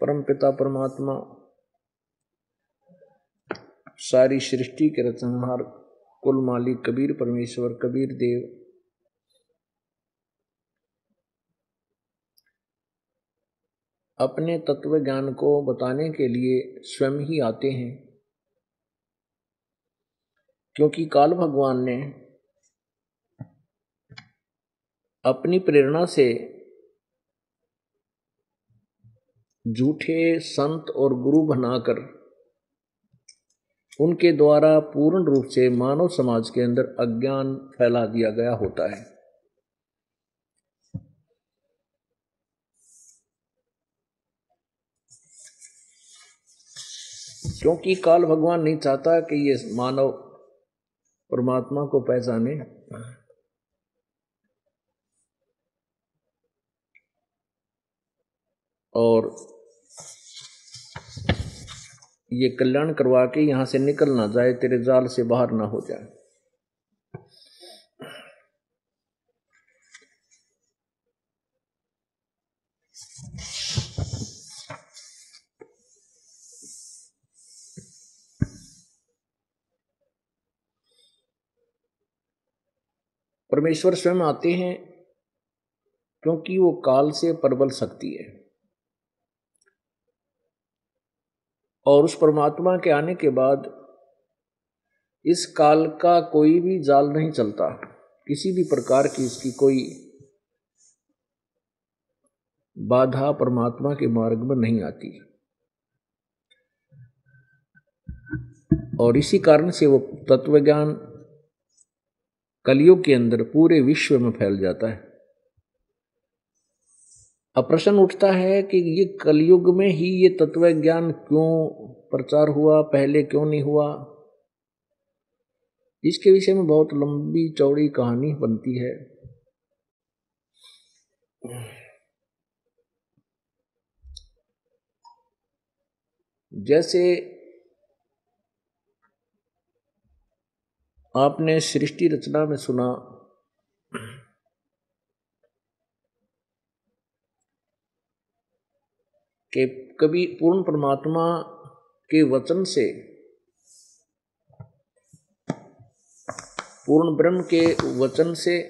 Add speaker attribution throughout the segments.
Speaker 1: परमपिता परमात्मा सारी सृष्टि के रचनहार कुल मालिक कबीर परमेश्वर कबीर देव अपने तत्व ज्ञान को बताने के लिए स्वयं ही आते हैं, क्योंकि काल भगवान ने अपनी प्रेरणा से झूठे संत और गुरु बनाकर उनके द्वारा पूर्ण रूप से मानव समाज के अंदर अज्ञान फैला दिया गया होता है। क्योंकि काल भगवान नहीं चाहता कि ये मानव परमात्मा को पहचाने, और ये कल्याण करवा के यहां से निकल ना जाए, तेरे जाल से बाहर ना हो जाए। परमेश्वर स्वयं आते हैं क्योंकि वो काल से प्रबल शक्ति है, और उस परमात्मा के आने के बाद इस काल का कोई भी जाल नहीं चलता, किसी भी प्रकार की इसकी कोई बाधा परमात्मा के मार्ग में नहीं आती। और इसी कारण से वो तत्वज्ञान कलयुग के अंदर पूरे विश्व में फैल जाता है। अब प्रश्न उठता है कि ये कलयुग में ही ये तत्व ज्ञान क्यों प्रचार हुआ, पहले क्यों नहीं हुआ। इसके विषय में बहुत लंबी चौड़ी कहानी बनती है। जैसे आपने सृष्टि रचना में सुना कि कभी पूर्ण परमात्मा के वचन से, पूर्ण ब्रह्म के वचन से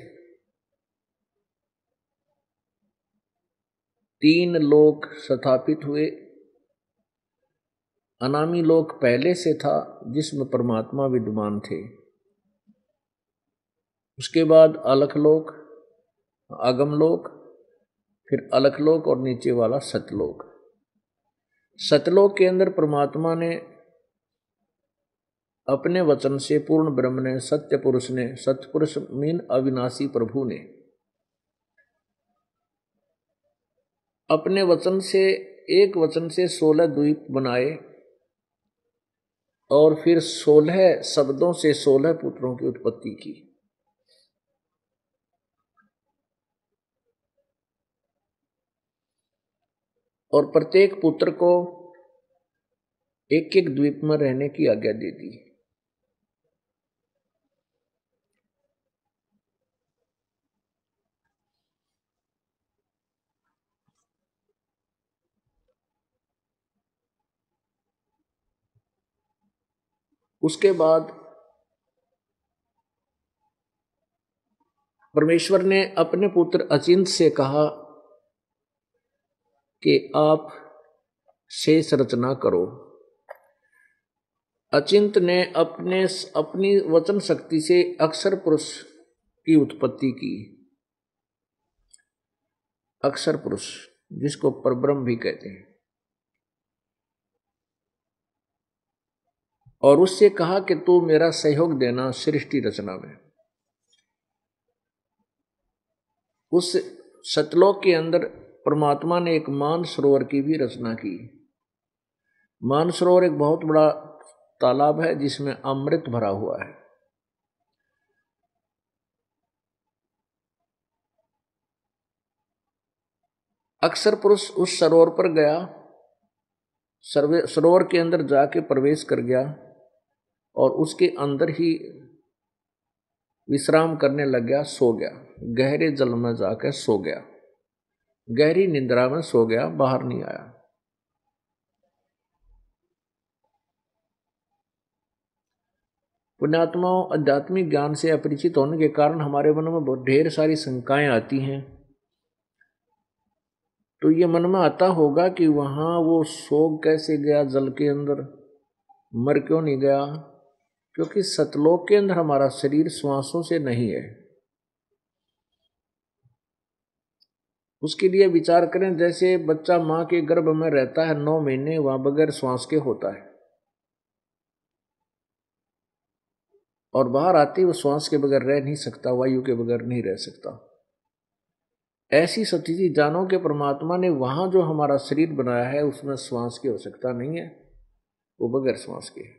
Speaker 1: 3 लोक स्थापित हुए। अनामी लोक पहले से था जिसमें परमात्मा विद्यमान थे। उसके बाद अलखलोक, अगमलोक, फिर अलखलोक और नीचे वाला सतलोक। सतलोक के अंदर परमात्मा ने अपने वचन से, पूर्ण ब्रह्म ने, सत्य पुरुष ने, सतपुरुष मीन अविनाशी प्रभु ने अपने वचन से, एक वचन से 16 द्वीप बनाए, और फिर 16 शब्दों से 16 पुत्रों की उत्पत्ति की। और प्रत्येक पुत्र को एक एक द्वीप में रहने की आज्ञा दे दी। उसके बाद परमेश्वर ने अपने पुत्र अचिंत से कहा कि आप शेष रचना करो। अचिंत ने अपनी वचन शक्ति से अक्षर पुरुष की उत्पत्ति की। अक्षर पुरुष जिसको परब्रह्म भी कहते हैं। और उससे कहा कि तू मेरा सहयोग देना सृष्टि रचना में। उस सतलोक के अंदर परमात्मा ने एक मानसरोवर की भी रचना की। मानसरोवर एक बहुत बड़ा तालाब है जिसमें अमृत भरा हुआ है। अक्षर पुरुष उस सरोवर पर गया, सरोवर के अंदर जाके प्रवेश कर गया और उसके अंदर ही विश्राम करने लग गया, सो गया। गहरे जल में जाकर सो गया, गहरी निद्रा में सो गया, बाहर नहीं आया। पुण्यात्माओं, आध्यात्मिक ज्ञान से अपरिचित होने के कारण हमारे मन में बहुत ढेर सारी शंकाएं आती हैं। तो ये मन में आता होगा कि वहां वो सो कैसे गया जल के अंदर, मर क्यों नहीं गया? क्योंकि सतलोक के अंदर हमारा शरीर श्वासों से नहीं है। उसके लिए विचार करें, जैसे बच्चा मां के गर्भ में रहता है 9 महीने, वहां बगैर श्वास के होता है, और बाहर आते ही वो श्वास के बगैर रह नहीं सकता, वायु के बगैर नहीं रह सकता। ऐसी स्थिति जानो कि परमात्मा ने वहां जो हमारा शरीर बनाया है उसमें श्वास की आवश्यकता नहीं है, वो बगैर श्वास के है।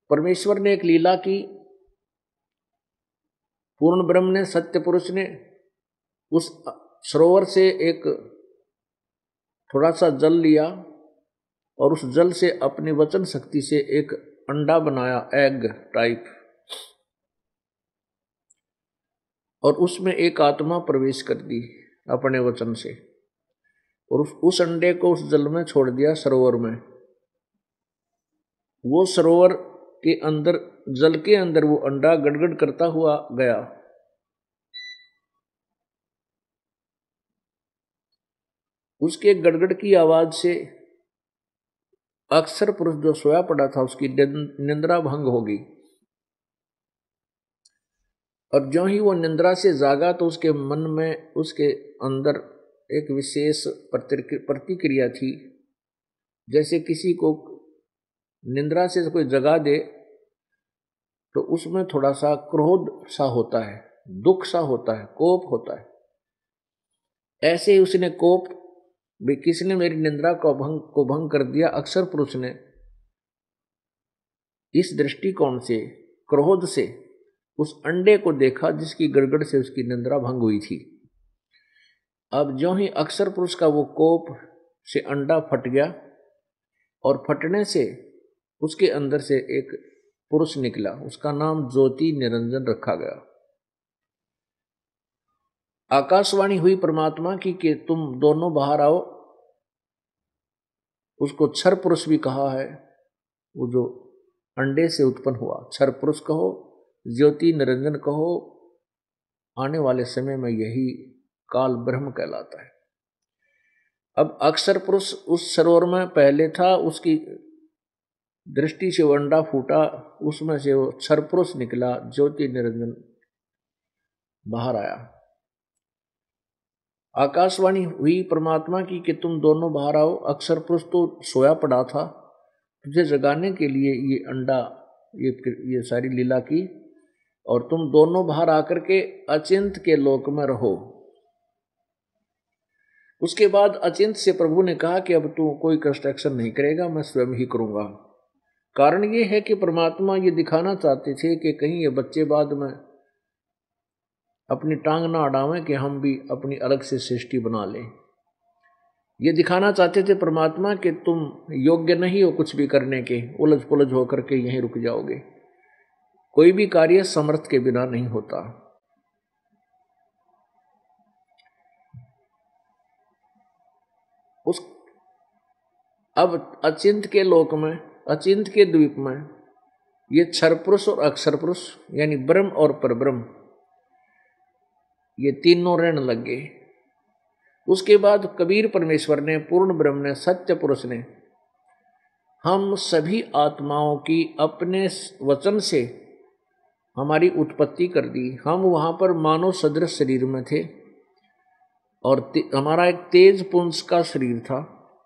Speaker 1: परमेश्वर ने एक लीला की, पूर्ण ब्रह्म ने, सत्य पुरुष ने उस सरोवर से एक थोड़ा सा जल लिया और उस जल से अपनी वचन शक्ति से एक अंडा बनाया, एग टाइप, और उसमें एक आत्मा प्रवेश कर दी अपने वचन से, और उस अंडे को उस जल में छोड़ दिया सरोवर में। वो सरोवर के अंदर, जल के अंदर वो अंडा गड़गड़ करता हुआ गया। उसके गड़गड़ की आवाज से अक्सर पुरुष जो सोया पड़ा था उसकी निंद्रा भंग होगी, और जो ही वो निंद्रा से जागा तो उसके मन में, उसके अंदर एक विशेष प्रतिक्रिया थी। जैसे किसी को निंद्रा से कोई जगा दे तो उसमें थोड़ा सा क्रोध सा होता है, दुख सा होता है, कोप होता है। ऐसे ही उसने कोप, किसने मेरी निंद्रा को भंग कर दिया। अक्सर पुरुष ने इस दृष्टिकोण से, क्रोध से उस अंडे को देखा जिसकी गड़गड़ से उसकी निंद्रा भंग हुई थी। अब जो ही अक्सर पुरुष का वो कोप से अंडा फट गया, और फटने से उसके अंदर से एक पुरुष निकला, उसका नाम ज्योति निरंजन रखा गया। आकाशवाणी हुई परमात्मा की कि तुम दोनों बाहर आओ। उसको क्षर पुरुष भी कहा है, वो जो अंडे से उत्पन्न हुआ। क्षर पुरुष कहो, ज्योति निरंजन कहो, आने वाले समय में यही काल ब्रह्म कहलाता है। अब अक्षर पुरुष उस सरोवर में पहले था, उसकी दृष्टि से वो अंडा फूटा, उसमें से वो क्षर पुरुष निकला, ज्योति निरंजन बाहर आया। आकाशवाणी हुई परमात्मा की कि तुम दोनों बाहर आओ। अक्षर पुरुष तो सोया पड़ा था, तुझे जगाने के लिए ये अंडा, ये सारी लीला की, और तुम दोनों बाहर आकर के अचिंत के लोक में रहो। उसके बाद अचिंत से प्रभु ने कहा कि अब तू कोई कंस्ट्रक्शन नहीं करेगा, मैं स्वयं ही करूंगा। कारण ये है कि परमात्मा ये दिखाना चाहते थे कि कहीं ये बच्चे बाद में अपनी टांग ना अड़ावें कि हम भी अपनी अलग से सृष्टि बना लें। ये दिखाना चाहते थे परमात्मा कि तुम योग्य नहीं हो कुछ भी करने के, उलझ पुलझ होकर के यहीं रुक जाओगे। कोई भी कार्य समर्थ के बिना नहीं होता। अब अचिंत के लोक में, अचिंत के द्वीप में, ये क्षर पुरुष और अक्षर पुरुष यानी ब्रह्म और परब्रह्म, ये तीनों रहने लग गए। उसके बाद कबीर परमेश्वर ने, पूर्ण ब्रह्म ने, सत्य पुरुष ने हम सभी आत्माओं की अपने वचन से हमारी उत्पत्ति कर दी। हम वहां पर मानव सदृश शरीर में थे, और हमारा एक तेज पुंज का शरीर था।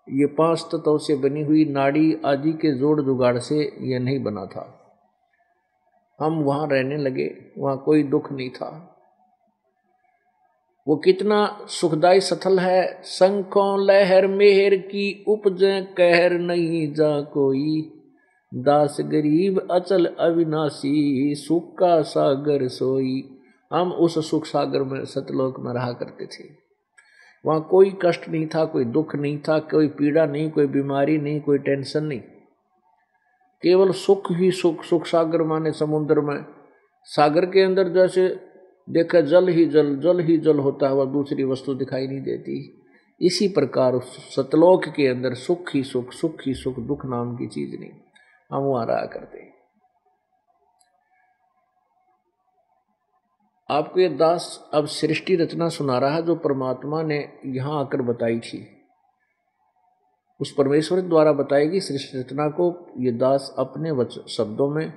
Speaker 1: ये 5 तत्वों से बनी हुई नाड़ी आदि के जोड़ जुगाड़ से यह नहीं बना था। हम वहां रहने लगे, वहां कोई दुख नहीं था। वो कितना सुखदाई स्थल है। शंखों लहर मेहर की उपजे, कहर नहीं जा कोई, दास गरीब अचल अविनाशी, सुख का सागर सोई। हम उस सुख सागर में, सतलोक में रहा करते थे। वहां कोई कष्ट नहीं था, कोई दुख नहीं था, कोई पीड़ा नहीं, कोई बीमारी नहीं, कोई टेंशन नहीं, केवल सुख ही सुख। सुख सागर माने समुद्र में, सागर के अंदर जैसे देखा जल ही जल, जल ही जल होता है, वह दूसरी वस्तु दिखाई नहीं देती। इसी प्रकार उस सतलोक के अंदर सुख ही सुख, सुख ही सुख, दुख नाम की चीज नहीं, हम वहां रहा करते। आपको ये दास अब सृष्टि रचना सुना रहा है जो परमात्मा ने यहां आकर बताई थी, उस परमेश्वर द्वारा बताएगी सृष्टि रचना को ये दास अपने शब्दों में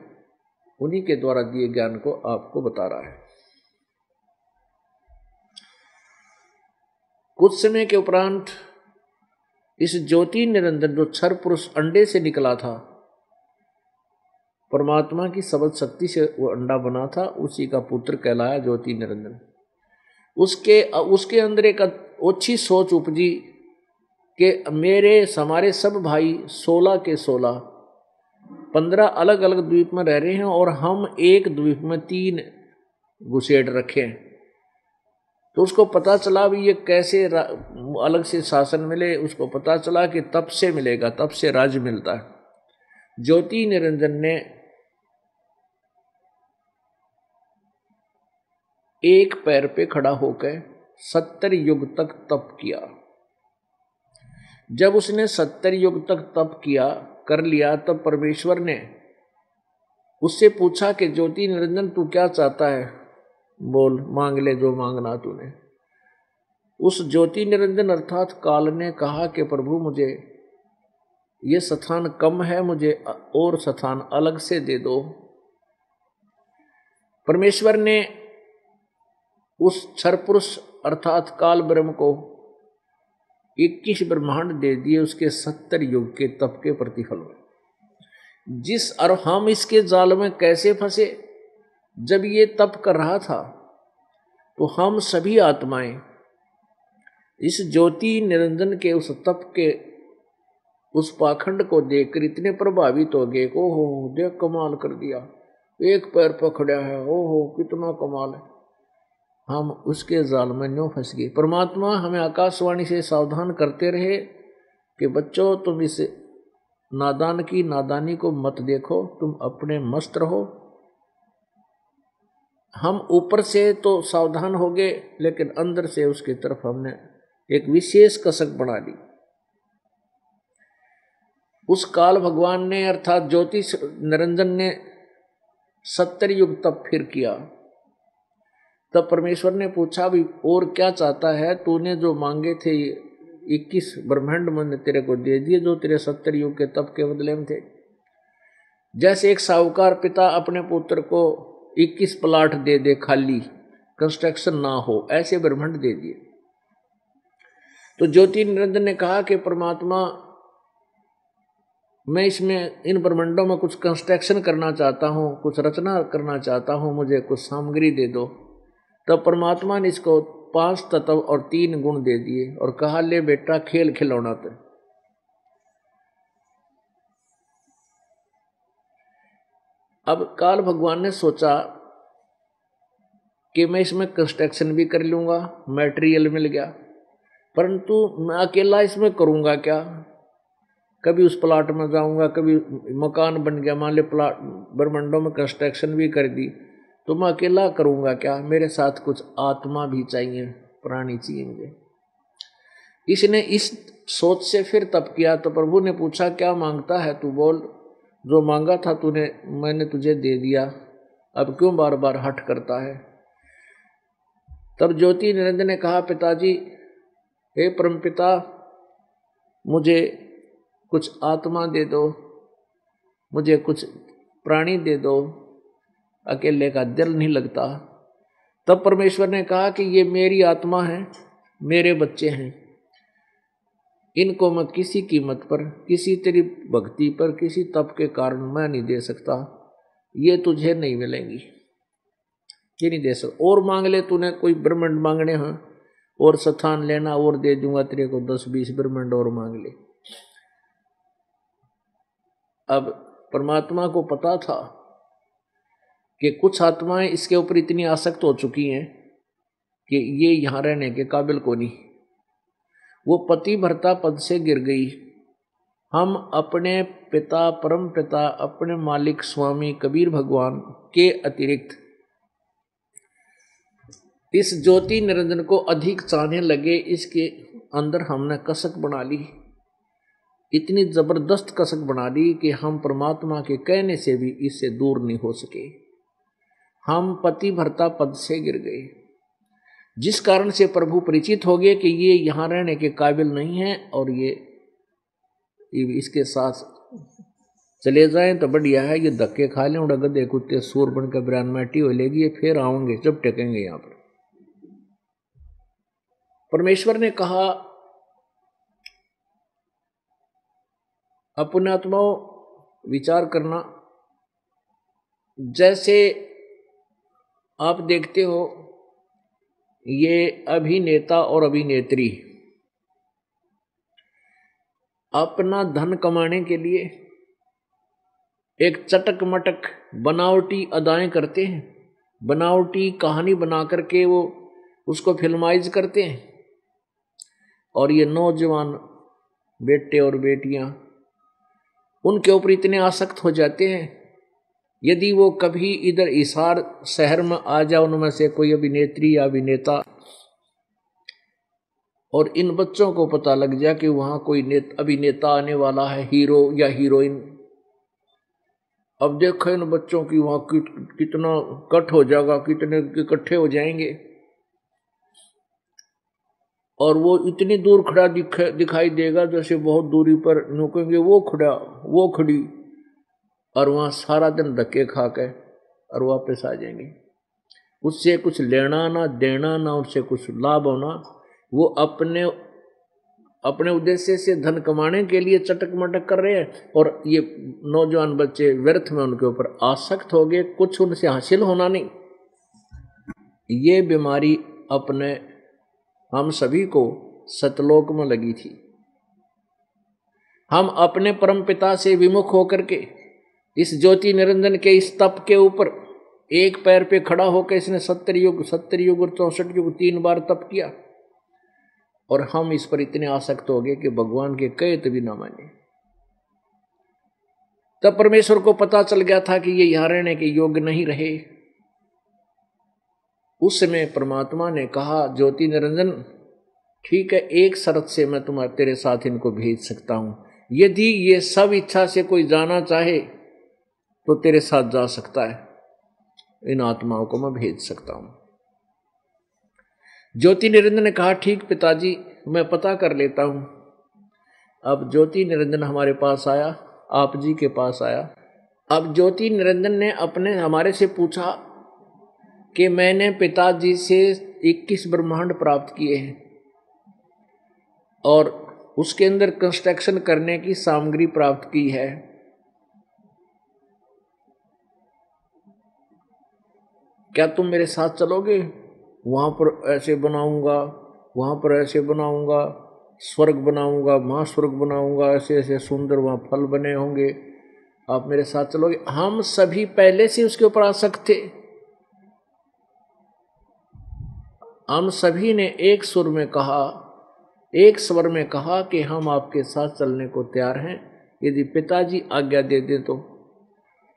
Speaker 1: उन्हीं के द्वारा दिए ज्ञान को आपको बता रहा है। कुछ समय के उपरांत इस ज्योति निरंजन जो क्षर पुरुष अंडे से निकला था, परमात्मा की सबद शक्ति से वो अंडा बना था, उसी का पुत्र कहलाया ज्योति निरंजन। उसके अंदर एक अच्छी सोच उपजी कि हमारे सब भाई 16 के 16 15 अलग अलग द्वीप में रह रहे हैं और हम एक द्वीप में 3 घुसेड़ रखे हैं। तो उसको पता चला भी ये कैसे अलग से शासन मिले, उसको पता चला कि तप से मिलेगा, तप से राज्य मिलता है। ज्योति निरंजन ने एक पैर पे खड़ा होकर 70 युग तक तप किया। जब उसने 70 युग तक तप किया कर लिया, तब परमेश्वर ने उससे पूछा कि ज्योति निरंजन तू क्या चाहता है, बोल, मांग ले जो मांगना तूने। उस ज्योति निरंजन अर्थात काल ने कहा कि प्रभु मुझे ये स्थान कम है, मुझे और स्थान अलग से दे दो। परमेश्वर ने उस क्षर पुरुष अर्थात काल ब्रह्म को 21 ब्रह्मांड दे दिए उसके 70 युग के तप के प्रतिफल में। और हम इसके जाल में कैसे फंसे, जब ये तप कर रहा था तो हम सभी आत्माएं इस ज्योति निरंजन के उस तप के उस पाखंड को देखकर इतने प्रभावित हो गए, ओहो देख कमाल कर दिया, एक पैर पकड़ा है, ओहो कितना कमाल है। हम उसके जाल में न्यों फंस गए। परमात्मा हमें आकाशवाणी से सावधान करते रहे कि बच्चों तुम इस नादान की नादानी को मत देखो, तुम अपने मस्त रहो। हम ऊपर से तो सावधान हो गए, लेकिन अंदर से उसकी तरफ हमने एक विशेष कसक बना ली। उस काल भगवान ने अर्थात ज्योति निरंजन ने 70 युग तप फिर किया। तब परमेश्वर ने पूछा भी और क्या चाहता है, तूने जो मांगे थे 21 ब्रह्मांड मैंने तेरे को दे दिए जो तेरे 70 युग के तप के बदले में थे। जैसे एक साहूकार पिता अपने पुत्र को 21 प्लाट दे दे खाली, कंस्ट्रक्शन ना हो, ऐसे ब्रह्मांड दे दिए। तो ज्योति निरंजन ने कहा कि परमात्मा मैं इसमें इन ब्रह्मांडों में कुछ कंस्ट्रक्शन करना चाहता हूँ, कुछ रचना करना चाहता हूँ, मुझे कुछ सामग्री दे दो। तब परमात्मा ने इसको 5 तत्व और 3 गुण दे दिए और कहा ले बेटा खेल खिलौना। तो अब काल भगवान ने सोचा कि मैं इसमें कंस्ट्रक्शन भी कर लूंगा, मटेरियल मिल गया, परंतु मैं अकेला इसमें करूंगा क्या। कभी उस प्लाट में जाऊंगा, कभी मकान बन गया, मान ले प्लाट ब्रह्मांडों में कंस्ट्रक्शन भी कर दी, तो मैं अकेला करूंगा क्या, मेरे साथ कुछ आत्मा भी चाहिए, प्राणी चाहिए मुझे। इसने इस सोच से फिर तप किया। तो प्रभु ने पूछा क्या मांगता है तू, बोल, जो मांगा था तूने मैंने तुझे दे दिया, अब क्यों बार बार हठ करता है। तब ज्योति निरंजन ने कहा पिताजी, हे परमपिता, मुझे कुछ आत्मा दे दो, मुझे कुछ प्राणी दे दो, अकेले का दिल नहीं लगता। तब परमेश्वर ने कहा कि ये मेरी आत्मा है, मेरे बच्चे हैं, इनको मैं किसी कीमत पर, किसी तेरी भक्ति पर, किसी तप के कारण मैं नहीं दे सकता, ये तुझे नहीं मिलेंगी, ये नहीं दे सकता। और मांग ले, तूने कोई ब्रह्मांड मांगने हैं और स्थान लेना और दे दूंगा तेरे को, 10-20 ब्रह्मांड और मांग ले। अब परमात्मा को पता था कि कुछ आत्माएं इसके ऊपर इतनी आसक्त हो चुकी हैं कि ये यहाँ रहने के काबिल को नहीं, वो पति भरता पद से गिर गई। हम अपने पिता, परम पिता, अपने मालिक स्वामी कबीर भगवान के अतिरिक्त इस ज्योति निरंजन को अधिक चाहने लगे। इसके अंदर हमने कसक बना ली, इतनी जबरदस्त कसक बना ली कि हम परमात्मा के कहने से भी इससे दूर नहीं हो सके। हम पति भरता पद से गिर गए, जिस कारण से प्रभु परिचित हो गए कि ये यहाँ रहने के काबिल नहीं है और ये इसके साथ चले जाएं तो बढ़िया है। ये धक्के खा लें उड़ा गधे कुत्ते सूर बनकर बिरान मैटी हो लेगी, ये फिर आएंगे जब टेकेंगे यहाँ पर। परमेश्वर ने कहा, अपने आत्माओं विचार करना। जैसे आप देखते हो ये अभिनेता और अभिनेत्री अपना धन कमाने के लिए एक चटक मटक बनावटी अदाएं करते हैं, बनावटी कहानी बना करके वो उसको फिल्माइज करते हैं। और ये नौजवान बेटे और बेटियां उनके ऊपर इतने आसक्त हो जाते हैं, यदि वो कभी इधर हिसार शहर में आ जाए उनमें से कोई अभिनेत्री या अभिनेता, और इन बच्चों को पता लग जाए कि वहां कोई अभिनेता आने वाला है, हीरो या हीरोइन, अब देखो इन बच्चों की वहां कितना कट हो जाएगा, कितने इकट्ठे हो जाएंगे। और वो इतनी दूर खड़ा दिखाई देगा जैसे बहुत दूरी पर नुकेंगे वो खड़ा वो खड़ी, और वहां सारा दिन धक्के खा के और वापस आ जाएंगे। उससे कुछ लेना ना देना ना उससे कुछ लाभ होना, वो अपने उद्देश्य से धन कमाने के लिए चटक मटक कर रहे हैं। और ये नौजवान बच्चे व्यर्थ में उनके ऊपर आसक्त हो गए, कुछ उनसे हासिल होना नहीं। ये बीमारी अपने हम सभी को सतलोक में लगी थी। हम अपने परम पिता से विमुख होकर के इस ज्योति निरंजन के इस तप के ऊपर एक पैर पे खड़ा होकर इसने 70 युग और 64 युग 3 बार तप किया, और हम इस पर इतने आसक्त हो गए कि भगवान के कहे तो भी ना माने। तब परमेश्वर को पता चल गया था कि ये यहां रहने के योग्य नहीं रहे। उस समय परमात्मा ने कहा, ज्योति निरंजन ठीक है, एक शर्त से मैं तेरे साथ इनको भेज सकता हूं। यदि ये सब इच्छा से कोई जाना चाहे तो तेरे साथ जा सकता है, इन आत्माओं को मैं भेज सकता हूं। ज्योति निरंजन ने कहा, ठीक पिताजी, मैं पता कर लेता हूं। अब ज्योति निरंजन हमारे पास आया, आप जी के पास आया। अब ज्योति निरंजन ने हमारे से पूछा कि मैंने पिताजी से 21 ब्रह्मांड प्राप्त किए हैं और उसके अंदर कंस्ट्रक्शन करने की सामग्री प्राप्त की है। क्या तुम मेरे साथ चलोगे? वहां पर ऐसे बनाऊंगा, वहां पर ऐसे बनाऊंगा, स्वर्ग बनाऊंगा, महास्वर्ग बनाऊंगा, ऐसे ऐसे सुंदर वहां फल बने होंगे, आप मेरे साथ चलोगे? हम सभी पहले से उसके ऊपर आसक्त थे। हम सभी ने एक स्वर में कहा कि हम आपके साथ चलने को तैयार हैं, यदि पिताजी आज्ञा दे दें तो।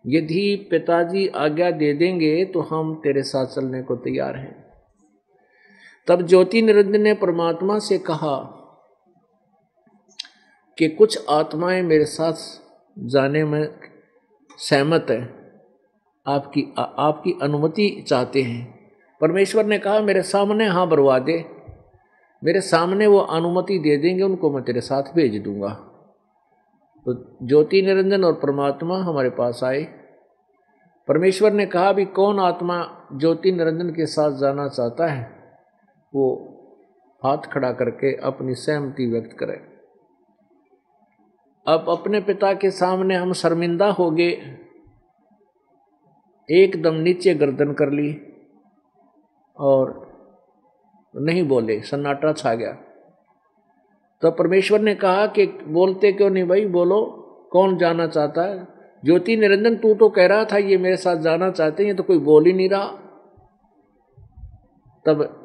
Speaker 1: यदि पिताजी आज्ञा दे देंगे तो हम तेरे साथ चलने को तैयार हैं। तब ज्योति निरंजन ने परमात्मा से कहा कि कुछ आत्माएं मेरे साथ जाने में सहमत है, आपकी अनुमति चाहते हैं। परमेश्वर ने कहा, मेरे सामने हाँ भरवा दे, मेरे सामने वो अनुमति दे देंगे, उनको मैं तेरे साथ भेज दूंगा। तो ज्योति निरंजन और परमात्मा हमारे पास आए। परमेश्वर ने कहा, भी कौन आत्मा ज्योति निरंजन के साथ जाना चाहता है वो हाथ खड़ा करके अपनी सहमति व्यक्त करे। अब अपने पिता के सामने हम शर्मिंदा हो गए, एकदम नीचे गर्दन कर ली और नहीं बोले, सन्नाटा छा गया। तो परमेश्वर ने कहा कि बोलते क्यों नहीं भाई, बोलो, कौन जाना चाहता है? ज्योति निरंजन, तू तो कह रहा था ये मेरे साथ जाना चाहते हैं, ये तो कोई बोल ही नहीं रहा। तब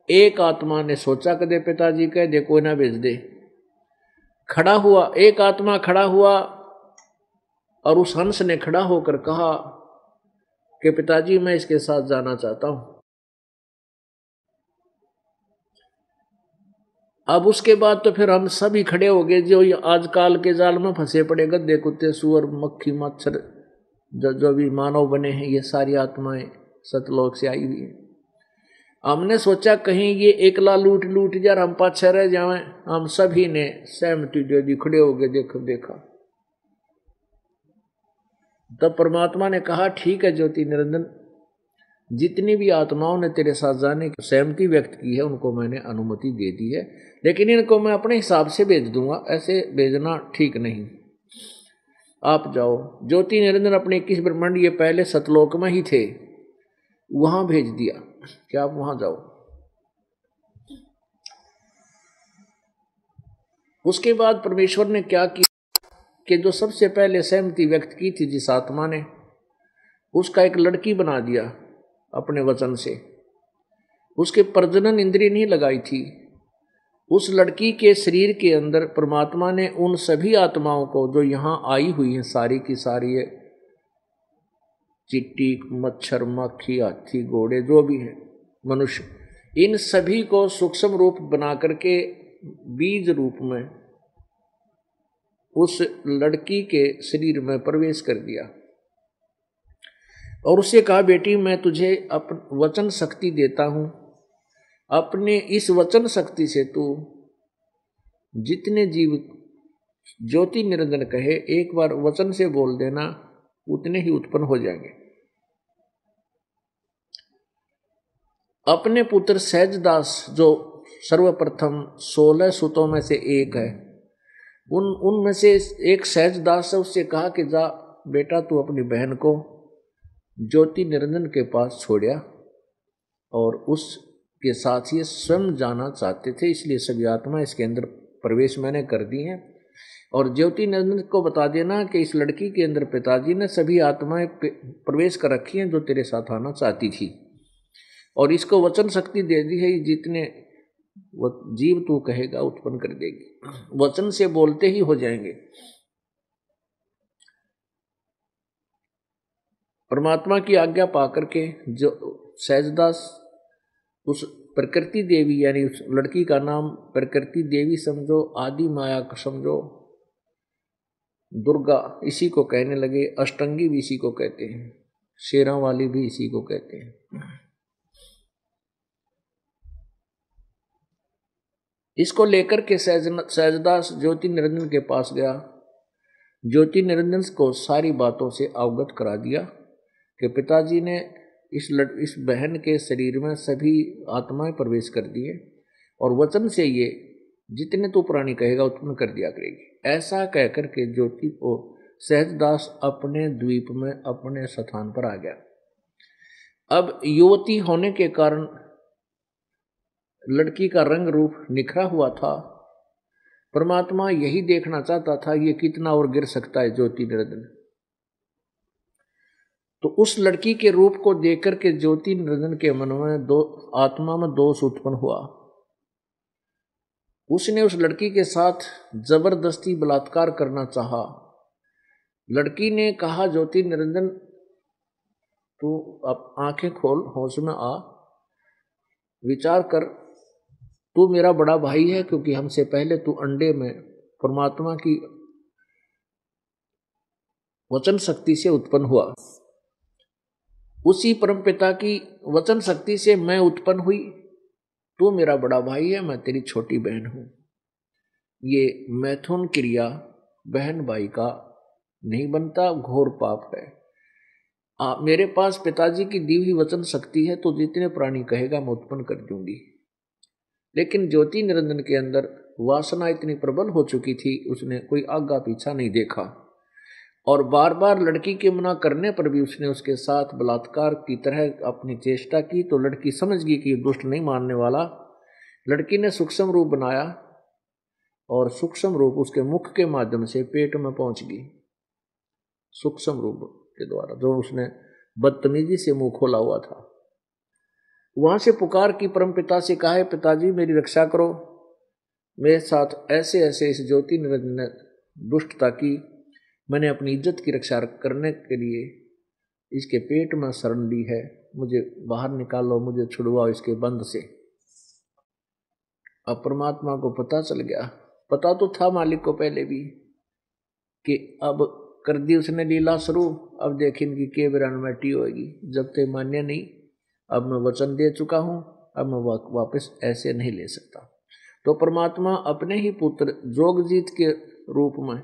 Speaker 1: एक आत्मा ने सोचा कदे पिताजी कह दे, कोई ना भेज दे। खड़ा हुआ, एक आत्मा खड़ा हुआ और उस हंस ने खड़ा होकर कहा कि पिताजी मैं इसके साथ जाना चाहता हूं। अब उसके बाद तो फिर हम सभी खड़े हो गए, जो आजकल के जाल में फंसे पड़े गद्दे कुत्ते सुअर मक्खी मच्छर जो भी मानव बने हैं, ये सारी आत्माएं सतलोक से आई हुई है। हमने सोचा कहीं ये एकला लूट लूट जा, हम पाछे रह जाएं। हम सभी ने सहमति दे दी, खड़े हो गए, देखा। तब परमात्मा ने कहा ठीक है ज्योति निरंजन, जितनी भी आत्माओं ने तेरे साथ जाने की सहमति व्यक्त की है उनको मैंने अनुमति दे दी है, लेकिन इनको मैं अपने हिसाब से भेज दूंगा, ऐसे भेजना ठीक नहीं। आप जाओ। ज्योति निरंजन अपने 21 ब्रह्मांड ये पहले सतलोक में ही थे, वहां भेज दिया कि आप वहां जाओ। उसके बाद परमेश्वर ने क्या किया कि जो सबसे पहले सहमति व्यक्त की थी जिस आत्मा ने, उसका एक लड़की बना दिया अपने वचन से। उसके प्रजनन इंद्रिय नहीं लगाई थी। उस लड़की के शरीर के अंदर परमात्मा ने उन सभी आत्माओं को जो यहां आई हुई हैं, सारी की सारी है, चिट्टी मच्छर मक्खी हाथी घोड़े जो भी हैं मनुष्य, इन सभी को सूक्ष्म रूप बना करके बीज रूप में उस लड़की के शरीर में प्रवेश कर दिया और उससे कहा बेटी मैं तुझे वचन शक्ति देता हूं, अपने इस वचन शक्ति से तू जितने जीव ज्योति निरंजन कहे एक बार वचन से बोल देना, उतने ही उत्पन्न हो जाएंगे। अपने पुत्र सहजदास जो सर्वप्रथम 16 सुतों में से एक है, उनमें से एक सहजदास है, उससे कहा कि जा बेटा तू अपनी बहन को ज्योति निरंजन के पास छोड़िया, और उसके साथ ही स्वयं जाना चाहते थे, इसलिए सभी आत्मा इसके अंदर प्रवेश मैंने कर दी हैं। और ज्योति निरंजन को बता देना कि इस लड़की के अंदर पिताजी ने सभी आत्माएं प्रवेश कर रखी हैं जो तेरे साथ आना चाहती थी, और इसको वचन शक्ति दे दी है, जितने जीव तू कहेगा उत्पन्न कर देगी, वचन से बोलते ही हो जाएंगे। परमात्मा की आज्ञा पाकर के जो सहजदास उस प्रकृति देवी, यानी उस लड़की का नाम प्रकृति देवी समझो, आदि माया समझो, दुर्गा इसी को कहने लगे, अष्टंगी भी इसी को कहते हैं, शेरा वाली भी इसी को कहते हैं। इसको लेकर के सहजदास ज्योति निरंजन के पास गया। ज्योति निरंजन को सारी बातों से अवगत करा दिया कि पिताजी ने इस बहन के शरीर में सभी आत्माएं प्रवेश कर दिए, और वचन से ये जितने तो प्राणी कहेगा उत्पन्न कर दिया करेगी। ऐसा कहकर के ज्योति को सहजदास अपने द्वीप में अपने स्थान पर आ गया। अब युवती होने के कारण लड़की का रंग रूप निखरा हुआ था। परमात्मा यही देखना चाहता था ये कितना और गिर सकता है ज्योति निरंजन। तो उस लड़की के रूप को देख करके ज्योति निरंजन के मन में आत्मा में दोष उत्पन्न हुआ। उसने उस लड़की के साथ जबरदस्ती बलात्कार करना चाहा। लड़की ने कहा ज्योति निरंजन तू अब आंखें खोल, होश में आ, विचार कर, तू मेरा बड़ा भाई है क्योंकि हमसे पहले तू अंडे में परमात्मा की वचन शक्ति से उत्पन्न हुआ। उसी परमपिता की वचन शक्ति से मैं उत्पन्न हुई। तू मेरा बड़ा भाई है, मैं तेरी छोटी बहन हूं। ये मैथुन क्रिया बहन भाई का नहीं बनता, घोर पाप है। मेरे पास पिताजी की दी हुई वचन शक्ति है, तो जितने प्राणी कहेगा मैं उत्पन्न कर दूंगी। लेकिन ज्योति निरंजन के अंदर वासना इतनी प्रबल हो चुकी थी, उसने कोई आगा पीछा नहीं देखा, और बार बार लड़की के मना करने पर भी उसने उसके साथ बलात्कार की तरह अपनी चेष्टा की। तो लड़की समझ गई कि दुष्ट नहीं मानने वाला। लड़की ने सूक्ष्म रूप बनाया और सूक्ष्म रूप उसके मुख के माध्यम से पेट में पहुंच गई। सूक्ष्म रूप के द्वारा जो उसने बदतमीजी से मुंह खोला हुआ था, वहां से पुकार की परमपिता से कहा है पिताजी मेरी रक्षा करो, मेरे साथ ऐसे ऐसे इस ज्योति निरंजन ने दुष्टता की, मैंने अपनी इज्जत की रक्षा करने के लिए इसके पेट में शरण ली है, मुझे बाहर निकालो, मुझे छुड़वाओ इसके बंध से। अब परमात्मा को पता चल गया, पता तो था मालिक को पहले भी कि अब कर दी उसने लीला शुरू, अब देख इनकी के बिरानमेटी होगी, जब तक मान्य नहीं, अब मैं वचन दे चुका हूं, अब मैं वापस ऐसे नहीं ले सकता। तो परमात्मा अपने ही पुत्र जोगजीत के रूप में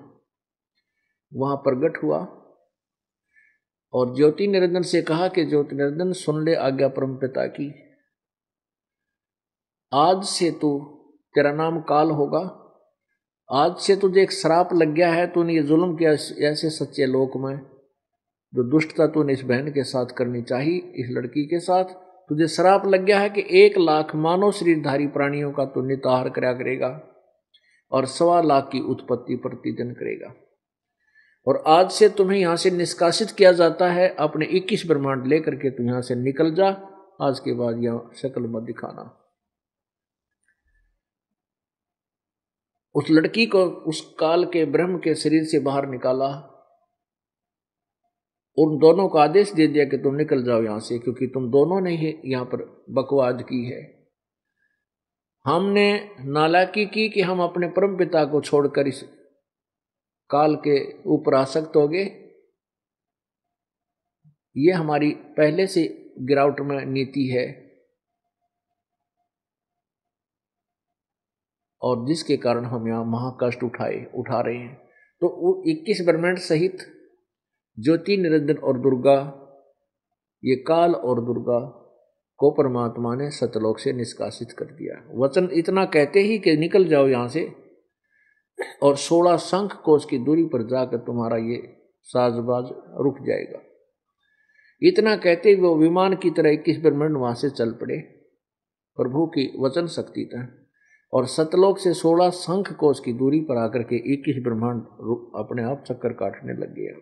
Speaker 1: वहां प्रकट हुआ और ज्योति निरंजन से कहा कि ज्योति निरंजन सुन ले आज्ञा परमपिता की, आज से तू, तेरा नाम काल होगा, आज से तुझे एक श्राप लग गया है, तूने ये जुल्म किया ऐसे सच्चे लोक में, जो दुष्टता तूने इस बहन के साथ करनी चाहिए, इस लड़की के साथ, तुझे श्राप लग गया है कि 1,00,000 मानव शरीरधारी प्राणियों का तू निताहार करा करेगा और 1,25,000 की उत्पत्ति प्रतिदिन करेगा। और आज से तुम्हें यहां से निष्कासित किया जाता है, अपने 21 ब्रह्मांड लेकर के तू यहां से निकल जा, आज के बाद यहां शक्ल मत दिखाना। उस लड़की को उस काल के ब्रह्म के शरीर से बाहर निकाला, उन दोनों को आदेश दे दिया कि तुम निकल जाओ यहां से, क्योंकि तुम दोनों ने ही यहां पर बकवाद की है। हमने नालायकी की कि हम अपने परम पिता को छोड़कर इस काल के ऊपर आसक्त हो गए, ये हमारी पहले से गिरावट में नीति है, और जिसके कारण हम यहाँ महाकष्ट उठा रहे हैं। तो 21 ब्रह्मांड सहित ज्योति निरंजन और दुर्गा, ये काल और दुर्गा को परमात्मा ने सतलोक से निष्कासित कर दिया। वचन इतना कहते ही कि निकल जाओ यहाँ से, और 16 शंख कोश की दूरी पर जाकर तुम्हारा ये साजबाज रुक जाएगा। इतना कहते ही वो विमान की तरह 21 ब्रह्मांड वहां से चल पड़े, प्रभु की वचन शक्ति था, और सतलोक से 16 शंख कोश की दूरी पर आकर के 21 ब्रह्मांड अपने आप चक्कर काटने लग गया।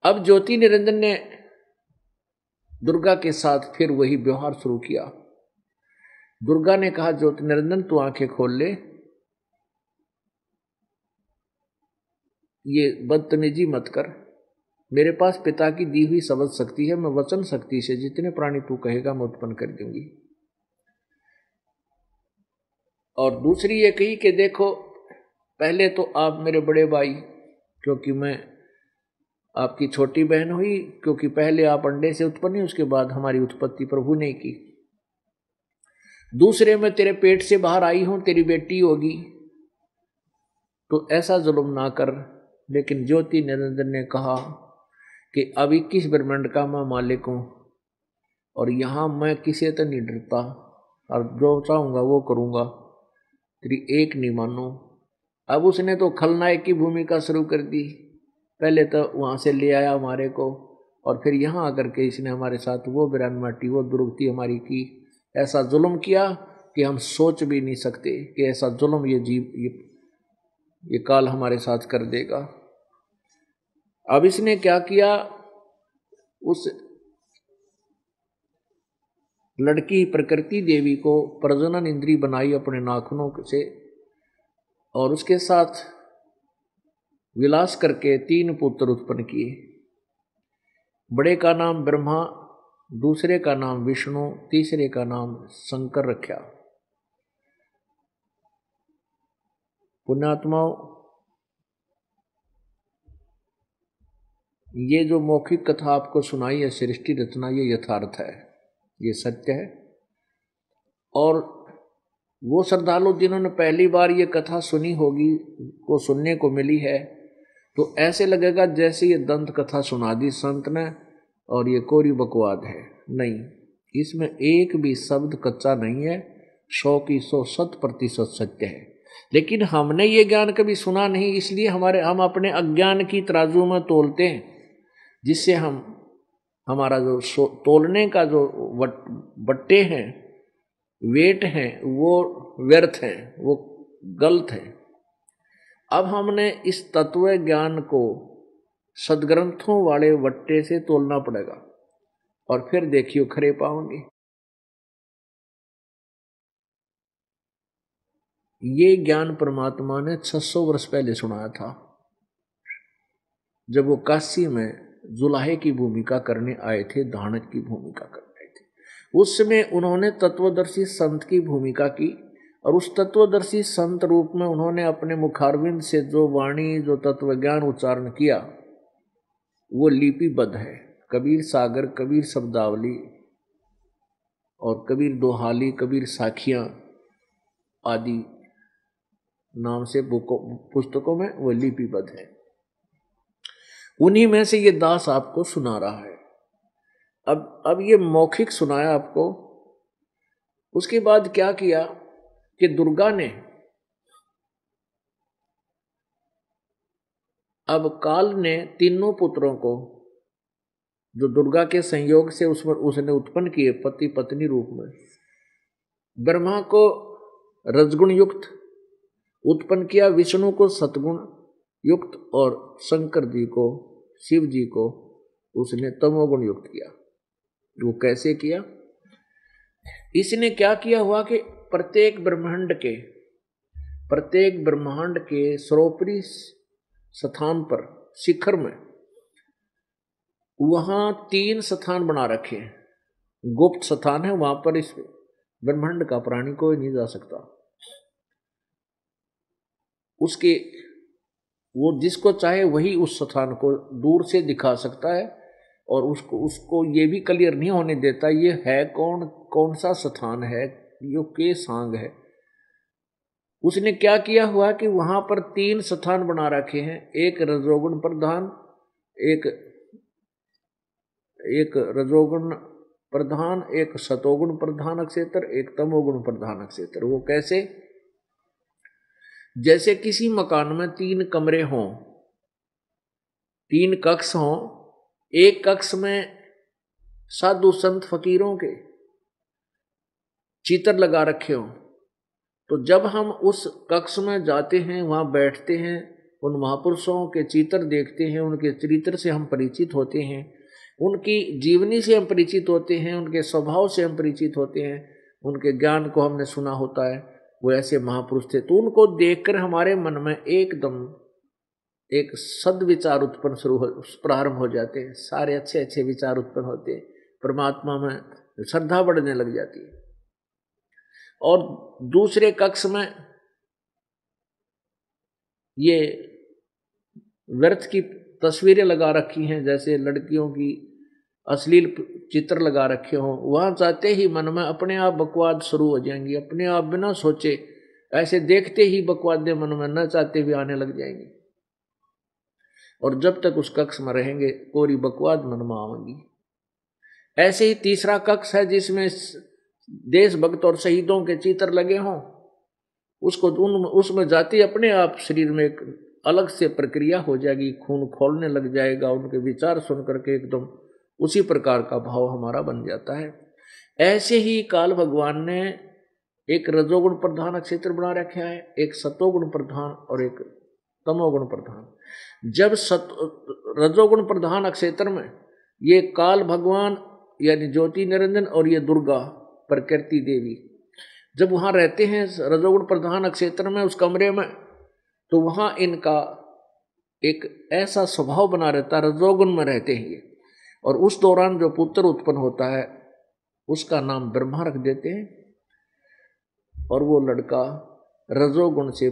Speaker 1: अब ज्योति निरंजन ने दुर्गा के साथ फिर वही व्यवहार शुरू किया। दुर्गा ने कहा, ज्योति निरंजन तू आंखें खोल ले, ये बदतमीजी मत कर, मेरे पास पिता की दी हुई शब्द शक्ति है, मैं वचन शक्ति से जितने प्राणी तू कहेगा मैं उत्पन्न कर दूंगी। और दूसरी ये कही कि देखो, पहले तो आप मेरे बड़े भाई, क्योंकि मैं आपकी छोटी बहन हुई, क्योंकि पहले आप अंडे से उत्पन्न हुई, उसके बाद हमारी उत्पत्ति प्रभु ने की। दूसरे मैं तेरे पेट से बाहर आई हूं, तेरी बेटी होगी, तो ऐसा जुल्म ना कर। लेकिन ज्योति निरंजन ने कहा कि अब 21 ब्रह्मांड का मैं मालिक हूं, और यहां मैं किसी से नहीं डरता, और जो चाहूंगा वो करूंगा, तेरी एक नहीं मानो। अब उसने तो खलनायक की भूमिका शुरू कर दी, पहले तो वहां से ले आया हमारे को, और फिर यहाँ आकर के इसने हमारे साथ वो बिरानमाटी, वो दुर्गति हमारी की, ऐसा जुल्म किया कि हम सोच भी नहीं सकते कि ऐसा जुल्म ये जीव ये काल हमारे साथ कर देगा। अब इसने क्या किया, उस लड़की प्रकृति देवी को प्रजनन इंद्री बनाई अपने नाखूनों से, और उसके साथ विलास करके 3 पुत्र उत्पन्न किए। बड़े का नाम ब्रह्मा, दूसरे का नाम विष्णु, तीसरे का नाम शंकर रखा। पुण्यात्माओं, ये जो मौखिक कथा आपको सुनाई है, सृष्टि रचना, ये यथार्थ है, ये सत्य है। और वो श्रद्धालु जिन्होंने पहली बार ये कथा सुनी होगी, को सुनने को मिली है, तो ऐसे लगेगा जैसे ये दंत कथा सुना दी संत ने और ये कोरी बकवाद है। नहीं, इसमें एक भी शब्द कच्चा नहीं है, 100 की 100 100% सत्य है। लेकिन हमने ये ज्ञान कभी सुना नहीं, इसलिए हम अपने अज्ञान की तराजू में तोलते हैं, जिससे हमारा जो तोलने का जो बट्टे हैं, वेट हैं, वो व्यर्थ हैं, वो गलत है। अब हमने इस तत्व ज्ञान को सदग्रंथों वाले वट्टे से तोलना पड़ेगा, और फिर देखियो खरे पाओगे। ये ज्ञान परमात्मा ने 600 वर्ष पहले सुनाया था, जब वो काशी में जुलाहे की भूमिका करने आए थे, धानक की भूमिका करने आए थे। उसमें उन्होंने तत्वदर्शी संत की भूमिका की और उस तत्वदर्शी संत रूप में उन्होंने अपने मुखारविंद से जो वाणी, जो तत्वज्ञान उच्चारण किया वो लिपिबद्ध है। कबीर सागर, कबीर शब्दावली और कबीर दोहाली, कबीर साखियां आदि नाम से पुस्तकों में वो लिपिबद्ध है। उन्हीं में से ये दास आपको सुना रहा है। अब ये मौखिक सुनाया आपको। उसके बाद क्या किया कि दुर्गा ने अब काल ने तीनों पुत्रों को जो दुर्गा के संयोग से उसने उत्पन्न किए पति पत्नी रूप में, ब्रह्मा को रजगुण युक्त उत्पन्न किया, विष्णु को सतगुण युक्त और शंकर जी को, शिव जी को उसने तमोगुण युक्त किया। वो कैसे किया? इसने क्या किया हुआ कि प्रत्येक ब्रह्मांड के सर्वोपरि स्थान पर, शिखर में, वहां 3 स्थान बना रखे हैं। गुप्त स्थान है, वहां पर इस ब्रह्मांड का प्राणी कोई नहीं जा सकता। उसके वो जिसको चाहे वही उस स्थान को दूर से दिखा सकता है और उसको ये भी क्लियर नहीं होने देता ये है कौन सा स्थान है, यो के सांग है। उसने क्या किया हुआ कि वहां पर 3 स्थान बना रखे हैं। एक रजोगुण प्रधान, एक रजोगुण प्रधान, एक सतोगुण प्रधान अक्षेत्र, एक तमोगुण प्रधान अक्षेत्र। वो कैसे? जैसे किसी मकान में 3 कमरे हों, 3 कक्ष हों, एक कक्ष में साधु संत फकीरों के चित्र लगा रखे हों, तो जब हम उस कक्ष में जाते हैं, वहां बैठते हैं, उन महापुरुषों के चित्र देखते हैं, उनके चरित्र से हम परिचित होते हैं, उनकी जीवनी से हम परिचित होते हैं, उनके स्वभाव से हम परिचित होते हैं, उनके ज्ञान को हमने सुना होता है, वो ऐसे महापुरुष थे। तो उनको देखकर हमारे मन में एकदम एक सद्विचार उत्पन्न प्रारंभ हो जाते हैं। सारे अच्छे अच्छे विचार उत्पन्न होते हैं, परमात्मा में श्रद्धा बढ़ने लग जाती है। और दूसरे कक्ष में ये व्यर्थ की तस्वीरें लगा रखी हैं, जैसे लड़कियों की अश्लील चित्र लगा रखे हों। वहां जाते ही मन में अपने आप बकवाद शुरू हो जाएंगी, अपने आप बिना सोचे, ऐसे देखते ही बकवादें मन में न चाहते हुए आने लग जाएंगी। और जब तक उस कक्ष में रहेंगे कोरी बकवाद मन में आएंगी। ऐसे ही तीसरा कक्ष है जिसमें देशभक्त और शहीदों के चित्र लगे हों। उसमें जाते अपने आप शरीर में एक अलग से प्रक्रिया हो जाएगी, खून खोलने लग जाएगा। उनके विचार सुन करके एकदम उसी प्रकार का भाव हमारा बन जाता है। ऐसे ही काल भगवान ने एक रजोगुण प्रधान क्षेत्र बना रखा है, एक सतोगुण प्रधान और एक तमोगुण प्रधान। जब रजोगुण प्रधान क्षेत्र में ये काल भगवान यानी ज्योति निरंजन और ये दुर्गा प्रकृति देवी जब वहां रहते हैं रजोगुण प्रधान क्षेत्र में, उस कमरे में, तो वहां इनका एक ऐसा स्वभाव बना रहता है, रजोगुण में रहते हैं ये। और उस दौरान जो पुत्र उत्पन्न होता है उसका नाम ब्रह्मा रख देते हैं और वो लड़का रजोगुण से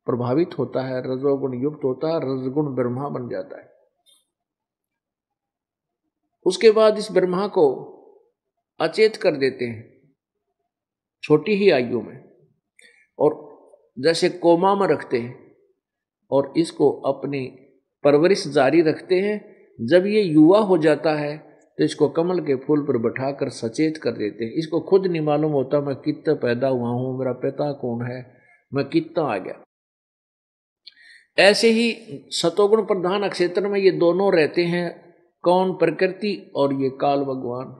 Speaker 1: प्रभावित होता है, रजोगुण युक्त होता है, रजगुण ब्रह्मा बन जाता है। उसके बाद इस ब्रह्मा को अचेत कर देते हैं छोटी ही आयु में, और जैसे कोमा में रखते हैं और इसको अपनी परवरिश जारी रखते हैं। जब ये युवा हो जाता है तो इसको कमल के फूल पर बैठाकर सचेत कर देते हैं। इसको खुद नहीं मालूम होता मैं कितना पैदा हुआ हूं, मेरा पिता कौन है, मैं कितना आ गया। ऐसे ही सतोगुण प्रधान क्षेत्र में ये दोनों रहते हैं, कौन? प्रकृति और ये काल भगवान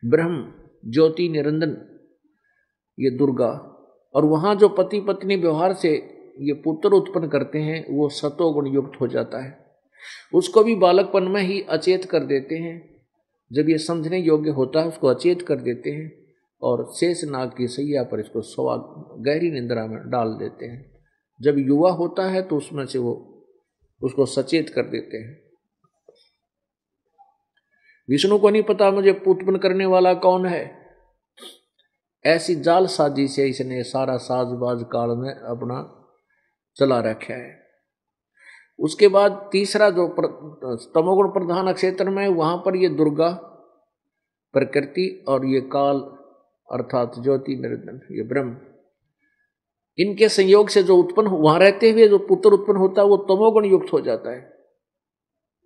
Speaker 1: ब्रह्म ज्योति निरंजन ये दुर्गा। और वहां जो पति पत्नी व्यवहार से ये पुत्र उत्पन्न करते हैं वो सतोगुण युक्त हो जाता है। उसको भी बालकपन में ही अचेत कर देते हैं। जब ये समझने योग्य होता है उसको अचेत कर देते हैं और शेषनाग की सैया पर इसको गहरी निंद्रा में डाल देते हैं। जब युवा होता है तो उसमें से वो उसको सचेत कर देते हैं। विष्णु को नहीं पता मुझे उत्पन्न करने वाला कौन है। ऐसी जाल साजी से इसने सारा साजबाज काल में अपना चला रखा है। उसके बाद तीसरा जो तमोगुण प्रधान क्षेत्र में, वहां पर ये दुर्गा, प्रकृति और ये काल अर्थात ज्योति निरंजन, ये ब्रह्म, इनके संयोग से जो उत्पन्न वहां रहते हुए जो पुत्र उत्पन्न होता है वो तमोगुण युक्त हो जाता है,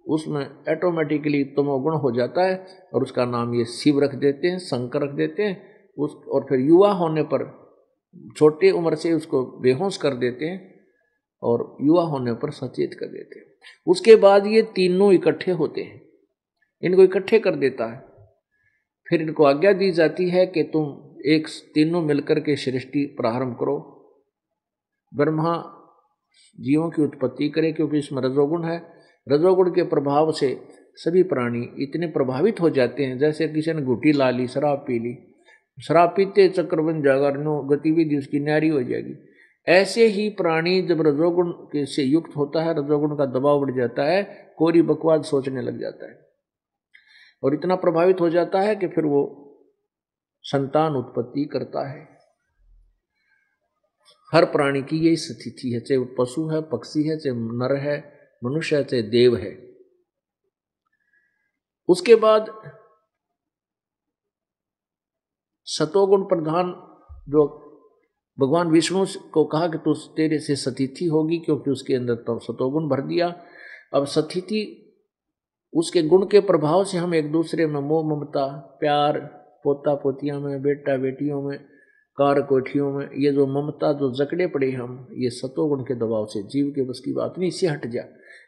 Speaker 1: उसमें ऑटोमेटिकली तमोगुण हो जाता है और उसका नाम ये शिव रख देते हैं, शंकर रख देते हैं। और फिर युवा होने पर छोटी उम्र से उसको बेहोश कर देते हैं और युवा होने पर सचेत कर देते हैं। उसके बाद ये तीनों इकट्ठे होते हैं, इनको इकट्ठे कर देता है। फिर इनको आज्ञा दी जाती है कि तुम एक तीनों मिलकर के सृष्टि प्रारंभ करो। ब्रह्मा जीवों की उत्पत्ति करे, क्योंकि इसमें रजोगुण है। रजोगुण के प्रभाव से सभी प्राणी इतने प्रभावित हो जाते हैं, जैसे किसी ने घुटी ला ली, शराब पी ली, शराब पीते चक्कर बन जाएगा, गतिविधि उसकी न्यारी हो जाएगी। ऐसे ही प्राणी जब रजोगुण से युक्त होता है, रजोगुण का दबाव बढ़ जाता है, कोरी बकवाद सोचने लग जाता है और इतना प्रभावित हो जाता है कि फिर वो संतान उत्पत्ति करता है। हर प्राणी की यही स्थिति है, चाहे वो पशु है, पक्षी है, चाहे नर है, मनुष्य है, चाहे देव है। उसके बाद सतोगुण प्रधान जो भगवान विष्णु को कहा कि तू तेरे से सतिथि होगी, क्योंकि उसके अंदर तो सतोगुण भर दिया। अब सतिथि उसके गुण के प्रभाव से हम एक दूसरे में मोह ममता, प्यार, पोता पोतियों में, बेटा बेटियों में, कार कोठियों में, ये जो ममता जो जकड़े पड़े हम, ये सतोगुण के दबाव से, जीव के बस की बात नहीं, इससे हट जा।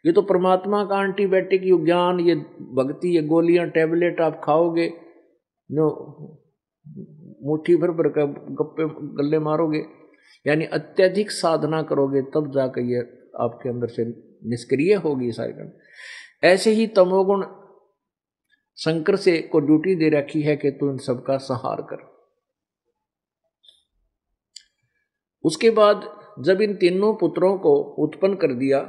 Speaker 1: ये तो परमात्मा का एंटीबायोटिक, ये ज्ञान, ये भक्ति, ये गोलियां, टैबलेट आप खाओगे, नो मुट्ठी भर भर कर गप्पे गल्ले मारोगे, यानी अत्यधिक साधना करोगे, तब जाकर ये आपके अंदर से निष्क्रिय होगी सारे कर्म। ऐसे ही तमोगुण शंकर से को ड्यूटी दे रखी है कि तू इन सबका संहार कर। उसके बाद जब इन तीनों पुत्रों को उत्पन्न कर दिया,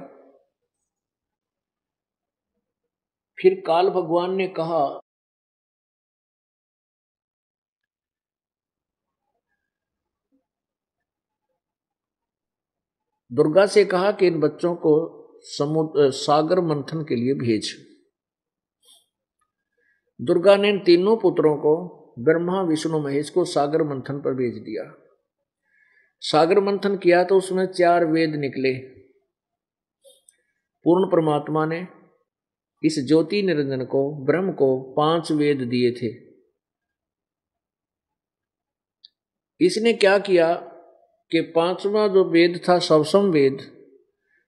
Speaker 1: फिर काल भगवान ने कहा, दुर्गा से कहा कि इन बच्चों को समुद्र सागर मंथन के लिए भेज। दुर्गा ने इन तीनों पुत्रों को, ब्रह्मा विष्णु महेश को, सागर मंथन पर भेज दिया। सागर मंथन किया तो उसमें 4 वेद निकले। पूर्ण परमात्मा ने इस ज्योति निरंजन को, ब्रह्म को 5 वेद दिए थे। इसने क्या किया कि 5वां जो वेद था, सवसम वेद,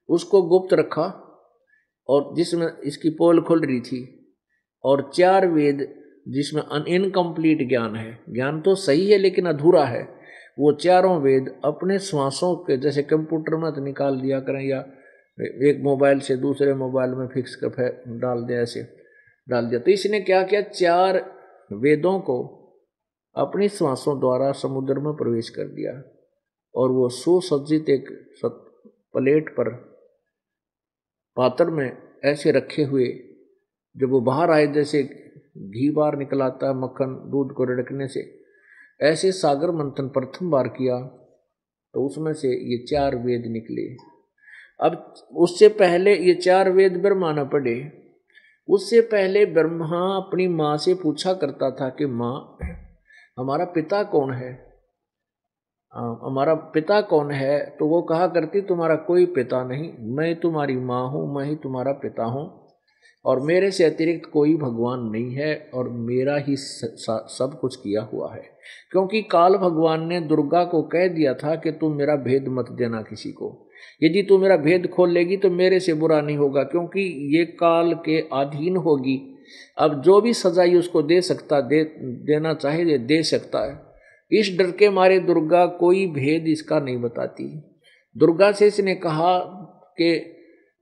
Speaker 1: उसको गुप्त रखा और जिसमें इसकी पोल खुल रही थी, और 4 वेद जिसमें इनकम्प्लीट ज्ञान है, ज्ञान तो सही है लेकिन अधूरा है, वो चारों वेद अपने श्वासों के, जैसे कंप्यूटर में तो निकाल दिया करें या एक मोबाइल से दूसरे मोबाइल में फिक्स कर डाल दिया, ऐसे डाल दिया। तो इसने क्या किया, 4 वेदों को अपनी श्वासों द्वारा समुद्र में प्रवेश कर दिया और वो सुसज्जित एक प्लेट पर, पात्र में ऐसे रखे हुए, जब वो बाहर आए जैसे घी बाहर निकलाता है मक्खन दूध को रिड़कने से, ऐसे सागर मंथन प्रथम बार किया तो उसमें से ये 4 वेद निकले। अब उससे पहले ये 4 वेद ब्रह्मा न पढ़े, उससे पहले ब्रह्मा अपनी माँ से पूछा करता था कि माँ, हमारा पिता कौन है, हमारा पिता कौन है? तो वो कहा करती, तुम्हारा कोई पिता नहीं, मैं तुम्हारी माँ हूँ, मैं ही तुम्हारा पिता हूँ और मेरे से अतिरिक्त कोई भगवान नहीं है और मेरा ही सब कुछ किया हुआ है। क्योंकि काल भगवान ने दुर्गा को कह दिया था कि तुम मेरा भेद मत देना किसी को, यदि तू मेरा भेद खोल लेगी तो मेरे से बुरा नहीं होगा, क्योंकि ये काल के अधीन होगी। अब जो भी सजाई उसको दे सकता, देना चाहे दे सकता है। इस डर के मारे दुर्गा कोई भेद इसका नहीं बताती। दुर्गा से इसने कहा कि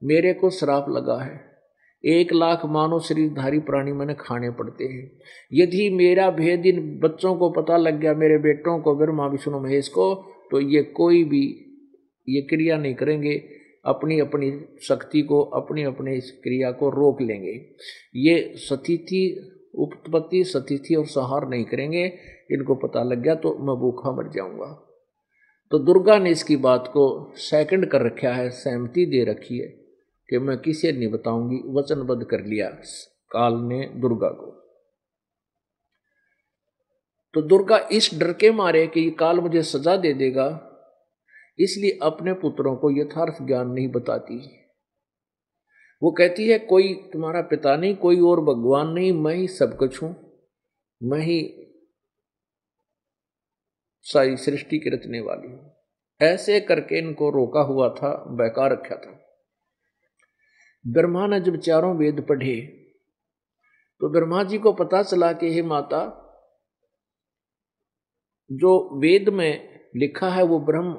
Speaker 1: मेरे को श्राप लगा है, 1 लाख मानव शरीरधारी प्राणी मैंने खाने पड़ते हैं, यदि मेरा भेद इन बच्चों को पता लग गया, मेरे बेटों को, ब्रह्मा विष्णु महेश को, तो ये कोई भी ये क्रिया नहीं करेंगे, अपनी अपनी शक्ति को, अपनी अपनी इस क्रिया को रोक लेंगे। ये सतिथि उत्पत्ति सतिथि और संहार नहीं करेंगे, इनको पता लग गया तो मैं भूखा मर जाऊंगा। तो दुर्गा ने इसकी बात को सेकंड कर रखा है, सहमति दे रखी है कि मैं किसी नहीं बताऊंगी, वचनबद्ध कर लिया काल ने दुर्गा को। तो दुर्गा इस डर के मारे कि काल मुझे सजा दे देगा, इसलिए अपने पुत्रों को यथार्थ ज्ञान नहीं बताती। वो कहती है कोई तुम्हारा पिता नहीं, कोई और भगवान नहीं, मैं ही सब कुछ हूं, मैं ही सारी सृष्टि की रचने वाली हूं। ऐसे करके इनको रोका हुआ था, बहका रखा था। ब्रह्मा ने जब चारों वेद पढ़े तो ब्रह्मा जी को पता चला कि हे माता, जो वेद में लिखा है वो ब्रह्म,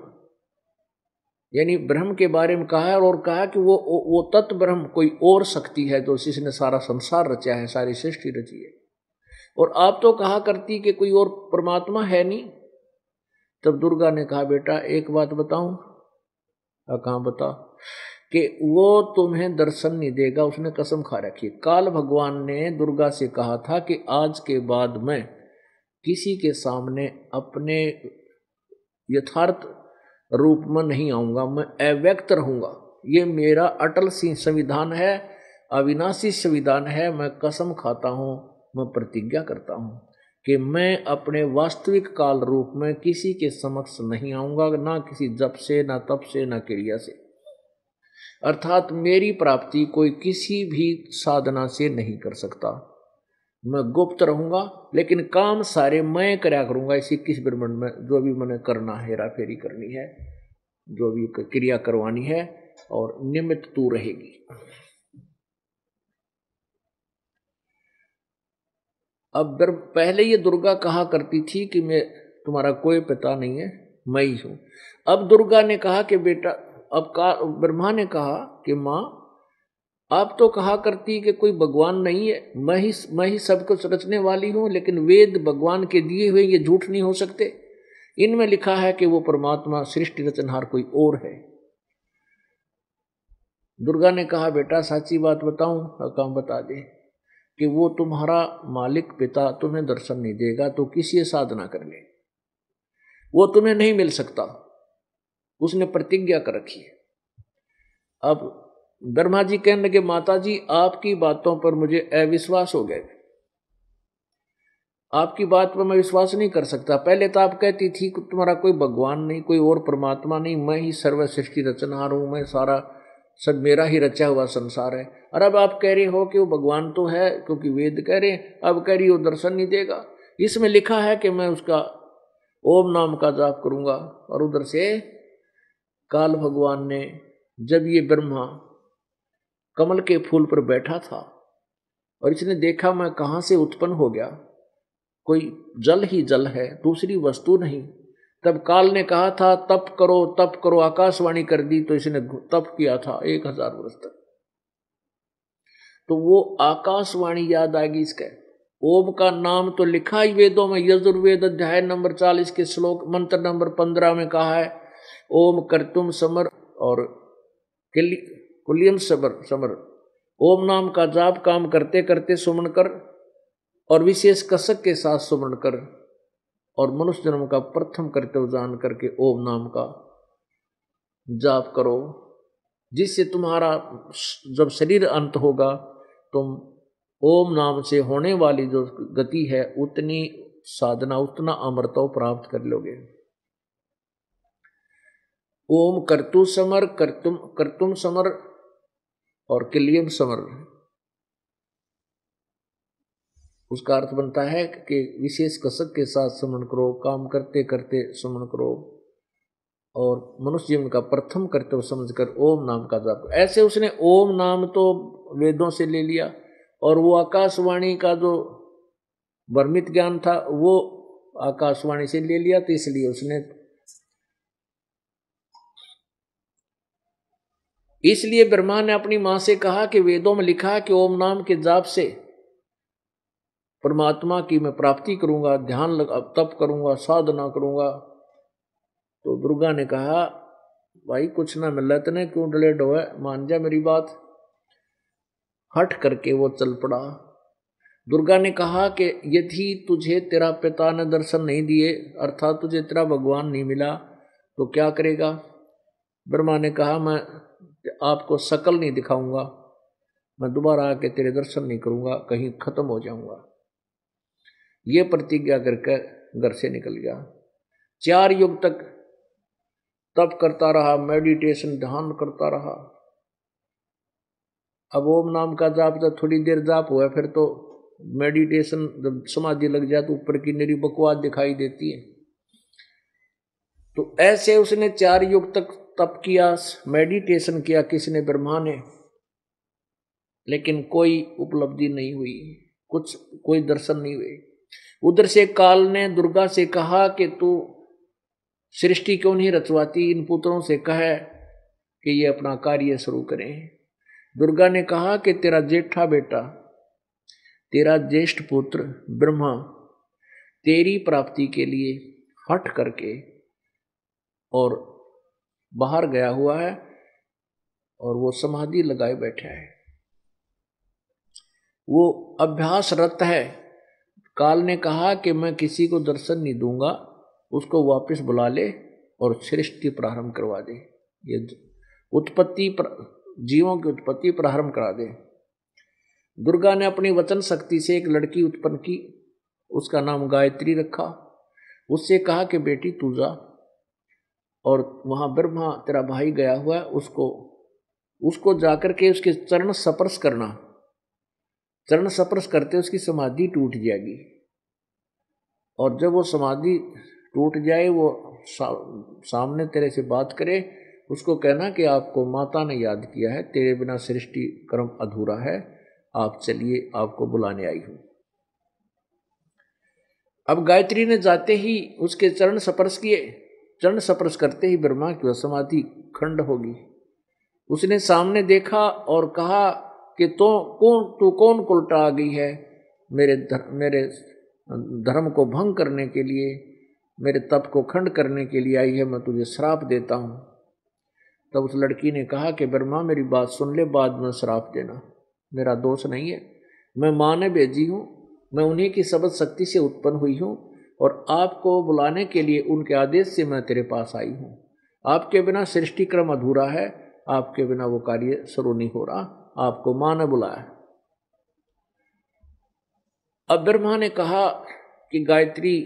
Speaker 1: यानी ब्रह्म के बारे में कहा है, और कहा कि वो तत्व ब्रह्म कोई और शक्ति है जो जिसने सारा संसार रचा है, सारी सृष्टि रची है। और आप तो कहा करती कि कोई और परमात्मा है नहीं। तब दुर्गा ने कहा बेटा एक बात बताऊं? कहाँ बता? कि वो तुम्हें दर्शन नहीं देगा, उसने कसम खा रखी। काल भगवान ने दुर्गा से कहा था कि आज के बाद मैं किसी के सामने अपने यथार्थ रूप में नहीं आऊंगा, मैं अव्यक्त रहूंगा। ये मेरा अटल सिंह संविधान है, अविनाशी संविधान है। मैं कसम खाता हूं, मैं प्रतिज्ञा करता हूं कि मैं अपने वास्तविक काल रूप में किसी के समक्ष नहीं आऊंगा, ना किसी जप से, ना तप से, ना क्रिया से। अर्थात मेरी प्राप्ति कोई किसी भी साधना से नहीं कर सकता। मैं गुप्त रहूंगा, लेकिन काम सारे मैं करया करूंगा इस 21 ब्रह्मांड में। जो भी मैंने करना है, हेरा फेरी करनी है, जो भी क्रिया करवानी है, और निमित्त तू रहेगी। अब पहले ये दुर्गा कहा करती थी कि मैं तुम्हारा कोई पिता नहीं है, मैं ही हूं। अब दुर्गा ने कहा कि बेटा, अब ब्रह्मा ने कहा कि मां, आप तो कहा करती कि कोई भगवान नहीं है, मैं ही सब कुछ रचने वाली हूं, लेकिन वेद भगवान के दिए हुए ये झूठ नहीं हो सकते। इनमें लिखा है कि वो परमात्मा सृष्टि रचनहार कोई और है। दुर्गा ने कहा बेटा सच्ची बात बताऊं? काम बता दे। कि वो तुम्हारा मालिक पिता तुम्हें दर्शन नहीं देगा तो किसी साधना कर ले, वो तुम्हें नहीं मिल सकता, उसने प्रतिज्ञा कर रखी है। अब ब्रह्मा जी कहने लगे माता जी, आपकी बातों पर मुझे अविश्वास हो गया, आपकी बात पर मैं विश्वास नहीं कर सकता। पहले तो आप कहती थी कि तुम्हारा कोई भगवान नहीं, कोई और परमात्मा नहीं, मैं ही सर्व सृष्टि रचनहार हूं, मैं सारा सब मेरा ही रचा हुआ संसार है। और अब आप कह रहे हो कि वो भगवान तो है, क्योंकि वेद कह रहे हैं, अब कह रही हो दर्शन नहीं देगा। इसमें लिखा है कि मैं उसका ओम नाम का जाप करूंगा। और उधर से काल भगवान ने, जब ये ब्रह्मा कमल के फूल पर बैठा था और इसने देखा मैं कहां से उत्पन्न हो गया, कोई जल ही जल है, दूसरी वस्तु नहीं। तब काल ने कहा था तप करो तप करो, आकाशवाणी कर दी, तो इसने तप किया था 1000 वर्ष तक। तो वो आकाशवाणी याद आएगी इसके। ओम का नाम तो लिखा ही वेदों में, यजुर्वेद अध्याय नंबर 40 के श्लोक मंत्र नंबर 15 में कहा है, ओम कर्तुम समर और कुलियम समर। ओम नाम का जाप काम करते करते सुमन कर, और विशेष कसक के साथ सुमन कर, और मनुष्य जन्म का प्रथम कर्तव्य जान करके ओम नाम का जाप करो, जिससे तुम्हारा जब शरीर अंत होगा तुम ओम नाम से होने वाली जो गति है उतनी साधना, उतना अमरता प्राप्त कर लोगे। ओम कर्तु समर, कर्तुम समर और किलियम समर, उसका अर्थ बनता है कि विशेष कसक के साथ सुमन करो, काम करते करते सुमन करो, और मनुष्य जीवन का प्रथम कर्तव्य समझकर ओम नाम का जाप। ऐसे उसने ओम नाम तो वेदों से ले लिया, और वो आकाशवाणी का जो वर्मित ज्ञान था वो आकाशवाणी से ले लिया, तो इसलिए उसने, इसलिए ब्रह्मा ने अपनी मां से कहा कि वेदों में लिखा है कि ओम नाम के जाप से परमात्मा की मैं प्राप्ति करूंगा, ध्यान तप करूंगा, साधना करूंगा। तो दुर्गा ने कहा भाई कुछ ना मिल रहा, तने क्यों डले डोए, मान जा मेरी बात। हट करके वो चल पड़ा। दुर्गा ने कहा कि यदि तुझे तेरा पिता ने दर्शन नहीं दिए, अर्थात तुझे तेरा भगवान नहीं मिला, तो क्या करेगा? ब्रह्मा ने कहा मैं आपको शकल नहीं दिखाऊंगा, मैं दोबारा आके तेरे दर्शन नहीं करूंगा, कहीं खत्म हो जाऊंगा। ये प्रतिज्ञा करके घर से निकल गया। 4 युग तक तप करता रहा, मेडिटेशन ध्यान करता रहा। अब ओम नाम का जाप तो थोड़ी देर जाप हुआ, फिर तो मेडिटेशन जब समाधि लग जाए तो ऊपर की मेरी बकवास दिखाई देती है। तो ऐसे उसने 4 युग तक तप किया, मेडिटेशन किया, किसने? ब्रह्मा ने। लेकिन कोई उपलब्धि नहीं हुई, कोई दर्शन नहीं हुए। उधर से काल ने दुर्गा से कहा कि तू सृष्टि क्यों नहीं रचवाती, इन पुत्रों से कहे कि ये अपना कार्य शुरू करें। दुर्गा ने कहा कि तेरा जेठा बेटा, तेरा ज्येष्ठ पुत्र ब्रह्मा तेरी प्राप्ति के लिए हट करके और बाहर गया हुआ है और वो समाधि लगाए बैठा है, वो अभ्यासरत है। काल ने कहा कि मैं किसी को दर्शन नहीं दूंगा, उसको वापस बुला ले और सृष्टि प्रारंभ करवा दे, ये उत्पत्ति जीवों की उत्पत्ति प्रारंभ करा दे। दुर्गा ने अपनी वचन शक्ति से एक लड़की उत्पन्न की, उसका नाम गायत्री रखा। उससे कहा कि बेटी तू जा और वहां ब्रह्मा तेरा भाई गया हुआ है, उसको जाकर के उसके चरण स्पर्श करना। चरण स्पर्श करते उसकी समाधि टूट जाएगी, और जब वो समाधि टूट जाए, वो सामने तेरे से बात करे, उसको कहना कि आपको माता ने याद किया है, तेरे बिना सृष्टि कर्म अधूरा है, आप चलिए, आपको बुलाने आई हूं। अब गायत्री ने जाते ही उसके चरण स्पर्श किए। चरण स्पर्श करते ही ब्रह्मा की समाधि खंड होगी। उसने सामने देखा और कहा कि तू कौन उल्टा आ गई है, मेरे धर्म को भंग करने के लिए, मेरे तप को खंड करने के लिए आई है, मैं तुझे श्राप देता हूं। तब उस लड़की ने कहा कि ब्रह्मा मेरी बात सुन ले, बाद में श्राप देना, मेरा दोष नहीं है, मैं माँ ने भेजी हूँ, मैं उन्हीं की शब्द शक्ति से उत्पन्न हुई हूँ और आपको बुलाने के लिए उनके आदेश से मैं तेरे पास आई हूँ। आपके बिना सृष्टि क्रम अधूरा है, आपके बिना वो कार्य शुरू नहीं हो रहा, आपको माँ ने बुलाया। अब ब्रह्मा ने कहा कि गायत्री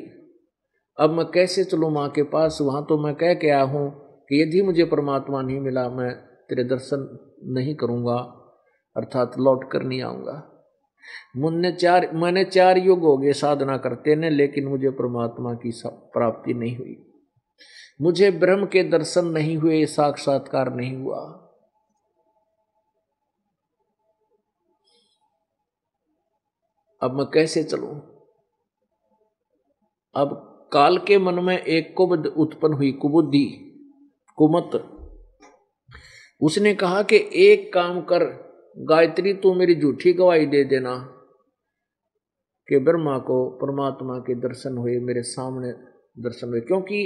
Speaker 1: अब मैं कैसे चलूँ माँ के पास, वहाँ तो मैं कह के आया हूँ कि यदि मुझे परमात्मा नहीं मिला मैं तेरे दर्शन नहीं करूँगा, अर्थात लौट कर नहीं आऊँगा। मैंने 4 युग हो गए साधना करते ने, लेकिन मुझे परमात्मा की प्राप्ति नहीं हुई, मुझे ब्रह्म के दर्शन नहीं हुए, साक्षात्कार नहीं हुआ। अब मैं कैसे चलूं? अब काल के मन में एक कुबुद्धि उत्पन्न हुई, कुमत। उसने कहा कि एक काम कर गायत्री, तू मेरी झूठी गवाही दे देना कि ब्रह्मा को परमात्मा के दर्शन हुए, मेरे सामने दर्शन हुए, क्योंकि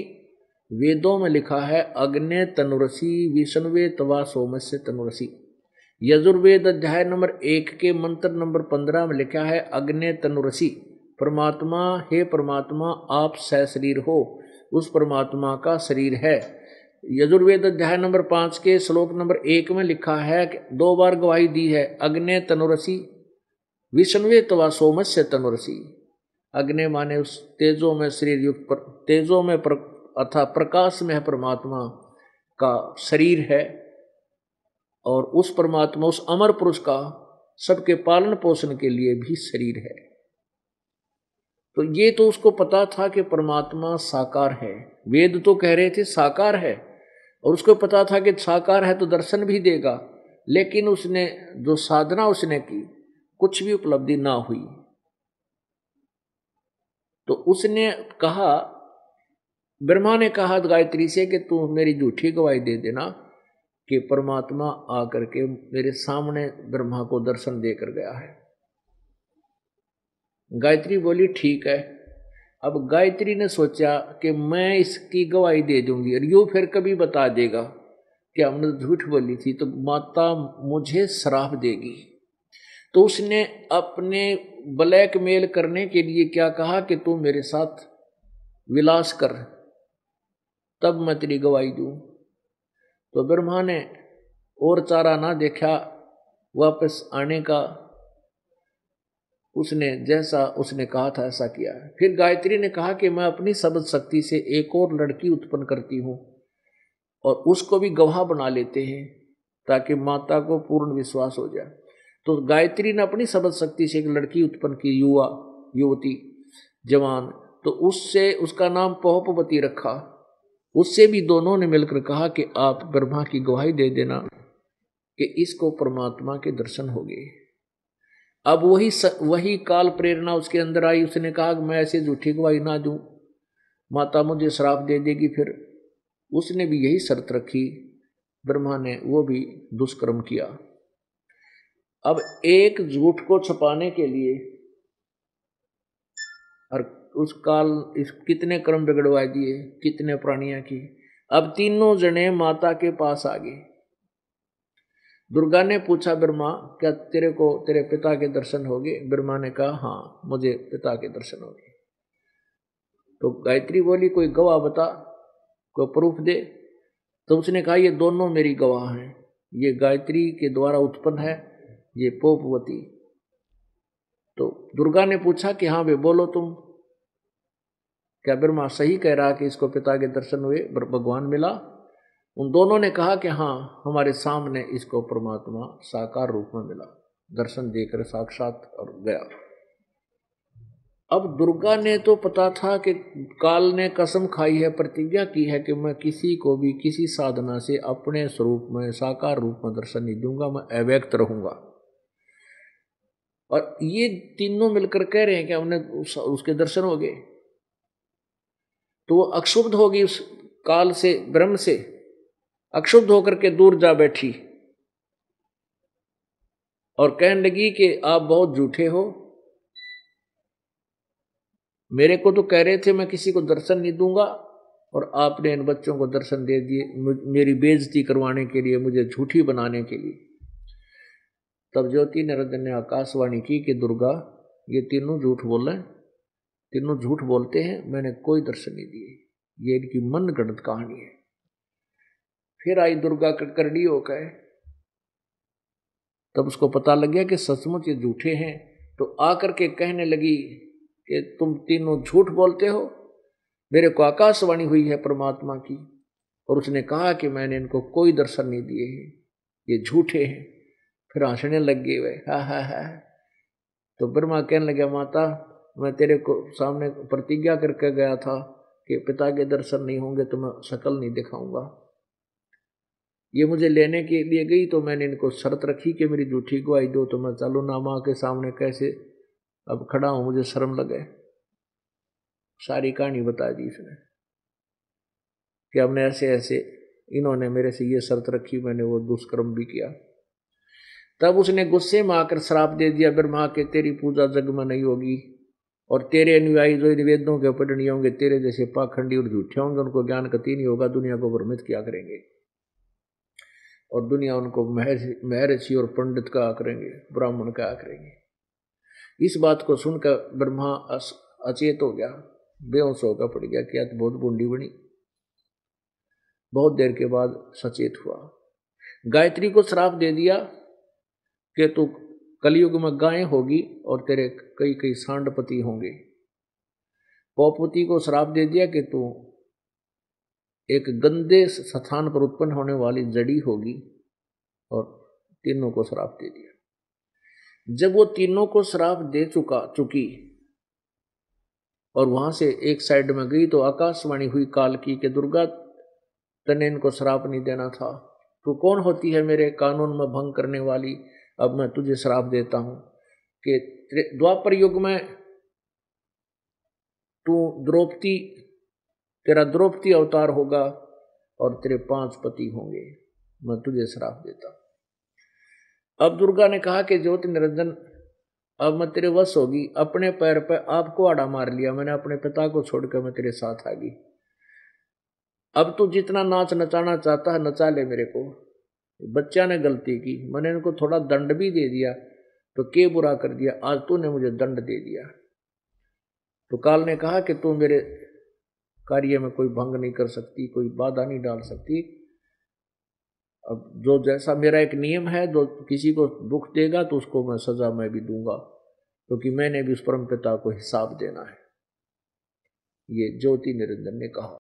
Speaker 1: वेदों में लिखा है अग्ने तनुरसी विष्णुवे तवा सोमस्य तनुरसी। यजुर्वेद अध्याय नंबर 1 के मंत्र नंबर 15 में लिखा है अग्ने तनुरसी, परमात्मा, हे परमात्मा आप सशरीर हो, उस परमात्मा का शरीर है। यजुर्वेद अध्याय नंबर 5 के श्लोक नंबर 1 में लिखा है, 2 बार गवाही दी है, अग्ने तनुरसी विष्णुवे तवा सोमस्य तनुरसी। अग्नि माने उस तेजो में शरीर युक्त, तेजो में अर्थात प्रकाश में है परमात्मा का शरीर है, और उस परमात्मा, उस अमर पुरुष का सबके पालन पोषण के लिए भी शरीर है। तो ये तो उसको पता था कि परमात्मा साकार है, वेद तो कह रहे थे साकार है, और उसको पता था कि साकार है तो दर्शन भी देगा, लेकिन उसने जो साधना उसने की कुछ भी उपलब्धि ना हुई। तो उसने कहा, ब्रह्मा ने कहा गायत्री से कि तू मेरी झूठी गवाही दे देना कि परमात्मा आकर के मेरे सामने ब्रह्मा को दर्शन देकर गया है। गायत्री बोली ठीक है। अब गायत्री ने सोचा कि मैं इसकी गवाही दे दूंगी और यूं फिर कभी बता देगा कि हमने झूठ बोली थी तो माता मुझे श्राप देगी। तो उसने अपने ब्लैकमेल करने के लिए क्या कहा कि तू मेरे साथ विलास कर, तब मैं तेरी गवाही दूं। तो ब्रह्मा ने और चारा ना देखा वापस आने का, उसने जैसा उसने कहा था ऐसा किया। फिर गायत्री ने कहा कि मैं अपनी शब्द शक्ति से एक और लड़की उत्पन्न करती हूं और उसको भी गवाह बना लेते हैं ताकि माता को पूर्ण विश्वास हो जाए। तो गायत्री ने अपनी शब्द शक्ति से एक लड़की उत्पन्न की, युवती जवान, तो उससे उसका नाम पहुपवती रखा। उससे भी दोनों ने मिलकर कहा कि आप ब्रह्मा की गवाही दे देना कि इसको परमात्मा के दर्शन हो गए। अब वही काल प्रेरणा उसके अंदर आई। उसने कहा कि मैं ऐसे झूठी गवाही ना दूं, माता मुझे श्राप दे देगी। फिर उसने भी यही शर्त रखी, ब्रह्मा ने वो भी दुष्कर्म किया। अब एक झूठ को छुपाने के लिए और उस काल इस कितने कर्म बिगड़वा दिए, कितने प्राणियों की। अब तीनों जने माता के पास आ गए। दुर्गा ने पूछा, ब्रह्मा क्या तेरे को तेरे पिता के दर्शन हो गए? ब्रह्मा ने कहा हाँ मुझे पिता के दर्शन हो गए। तो गायत्री बोली कोई गवाह बता, कोई प्रूफ दे। तो उसने कहा ये दोनों मेरी गवाह हैं, ये गायत्री के द्वारा उत्पन्न है, ये पौपवती। तो दुर्गा ने पूछा कि हाँ वे बोलो तुम, क्या ब्रह्मा सही कह रहा कि इसको पिता के दर्शन हुए, भगवान मिला? उन दोनों ने कहा कि हाँ हमारे सामने इसको परमात्मा साकार रूप में मिला, दर्शन देकर साक्षात और गया। अब दुर्गा ने तो पता था कि काल ने कसम खाई है, प्रतिज्ञा की है कि मैं किसी को भी किसी साधना से अपने स्वरूप में साकार रूप में दर्शन नहीं दूंगा, मैं अव्यक्त रहूंगा। और ये तीनों मिलकर कह रहे हैं कि हमने उसके दर्शन हो गए। तो वो अक्षुब्ध होगी, उस काल से ब्रह्म से अक्षुब्ध होकर के दूर जा बैठी और कहने लगी कि आप बहुत झूठे हो, मेरे को तो कह रहे थे मैं किसी को दर्शन नहीं दूंगा और आपने इन बच्चों को दर्शन दे दिए, मेरी बेइज्जती करवाने के लिए, मुझे झूठी बनाने के लिए। तब ज्योति निरंजन ने आकाशवाणी की कि दुर्गा ये तीनों झूठ बोल रहे हैं, तीनों झूठ बोलते हैं, मैंने कोई दर्शन नहीं दिए, ये इनकी मन गढ़ंत कहानी है। फिर आई दुर्गा कड़कड़ी होकर, तब उसको पता लग गया कि सचमुच ये झूठे हैं। तो आकर के कहने लगी कि तुम तीनों झूठ बोलते हो, मेरे को आकाशवाणी हुई है परमात्मा की और उसने कहा कि मैंने इनको कोई दर्शन नहीं दिए हैं, ये झूठे हैं। फिर हंसने लग गए वे, हा हा हा। तो ब्रह्मा कहने लगा माता मैं तेरे को सामने प्रतिज्ञा करके गया था कि पिता के दर्शन नहीं होंगे तो मैं शकल नहीं दिखाऊंगा। ये मुझे लेने के लिए गई तो मैंने इनको शर्त रखी कि मेरी झूठी गवाही दो, तो मैं चलो ना माँ के सामने कैसे अब खड़ा हूं, मुझे शर्म लगे। सारी कहानी बता दी इसने कि हमने ऐसे ऐसे, इन्होंने मेरे से ये शर्त रखी, मैंने वो दुष्कर्म भी किया। तब उसने गुस्से में आकर श्राप दे दिया ब्रह्मा के तेरी पूजा जग में नहीं होगी और तेरे अनुयायी जो वेदों के पढ़ नहीं होंगे, तेरे जैसे पाखंडी और झूठे होंगे, उनको ज्ञान कति नहीं होगा, दुनिया को भ्रमित किया करेंगे और दुनिया उनको महर्षि और पंडित कहा करेंगे, ब्राह्मण कहा करेंगे। इस बात को सुनकर ब्रह्मा अचेत हो गया, बेहोश होकर पड़ गया, क्या तो बहुत बूंदी बनी। बहुत देर के बाद सचेत हुआ, गायत्री को श्राप दे दिया कि तू कलयुग में गाय होगी और तेरे कई कई सांडपति होंगे। पौपवती को श्राप दे दिया कि तू एक गंदे स्थान पर उत्पन्न होने वाली जड़ी होगी और तीनों को श्राप दे दिया। जब वो तीनों को श्राप दे चुकी और वहां से एक साइड में गई तो आकाशवाणी हुई काल की कि दुर्गा तने इनको श्राप नहीं देना था, तू कौन होती है मेरे कानून में भंग करने वाली, अब मैं तुझे श्राप देता हूं कि द्वापर युग में तू द्रौपदी, तेरा द्रौपदी अवतार होगा और तेरे 5 पति होंगे, मैं तुझे श्राप देता। अब दुर्गा ने कहा कि ज्योति निरंजन अब मैं तेरे वश होगी, अपने पैर पर आपको आड़ा मार लिया मैंने, अपने पिता को छोड़कर मैं तेरे साथ आ गई। अब तू जितना नाच नचाना चाहता है नचा ले मेरे को। बच्चा ने गलती की, मैंने इनको थोड़ा दंड भी दे दिया तो के बुरा कर दिया, आज तूने मुझे दंड दे दिया। तो काल ने कहा कि तू मेरे कार्य में कोई भंग नहीं कर सकती, कोई बाधा नहीं डाल सकती। अब जो जैसा मेरा एक नियम है, जो किसी को दुख देगा तो उसको मैं सजा मैं भी दूंगा, क्योंकि मैंने भी उस परम पिता को हिसाब देना है। ये ज्योति निरंजन ने कहा।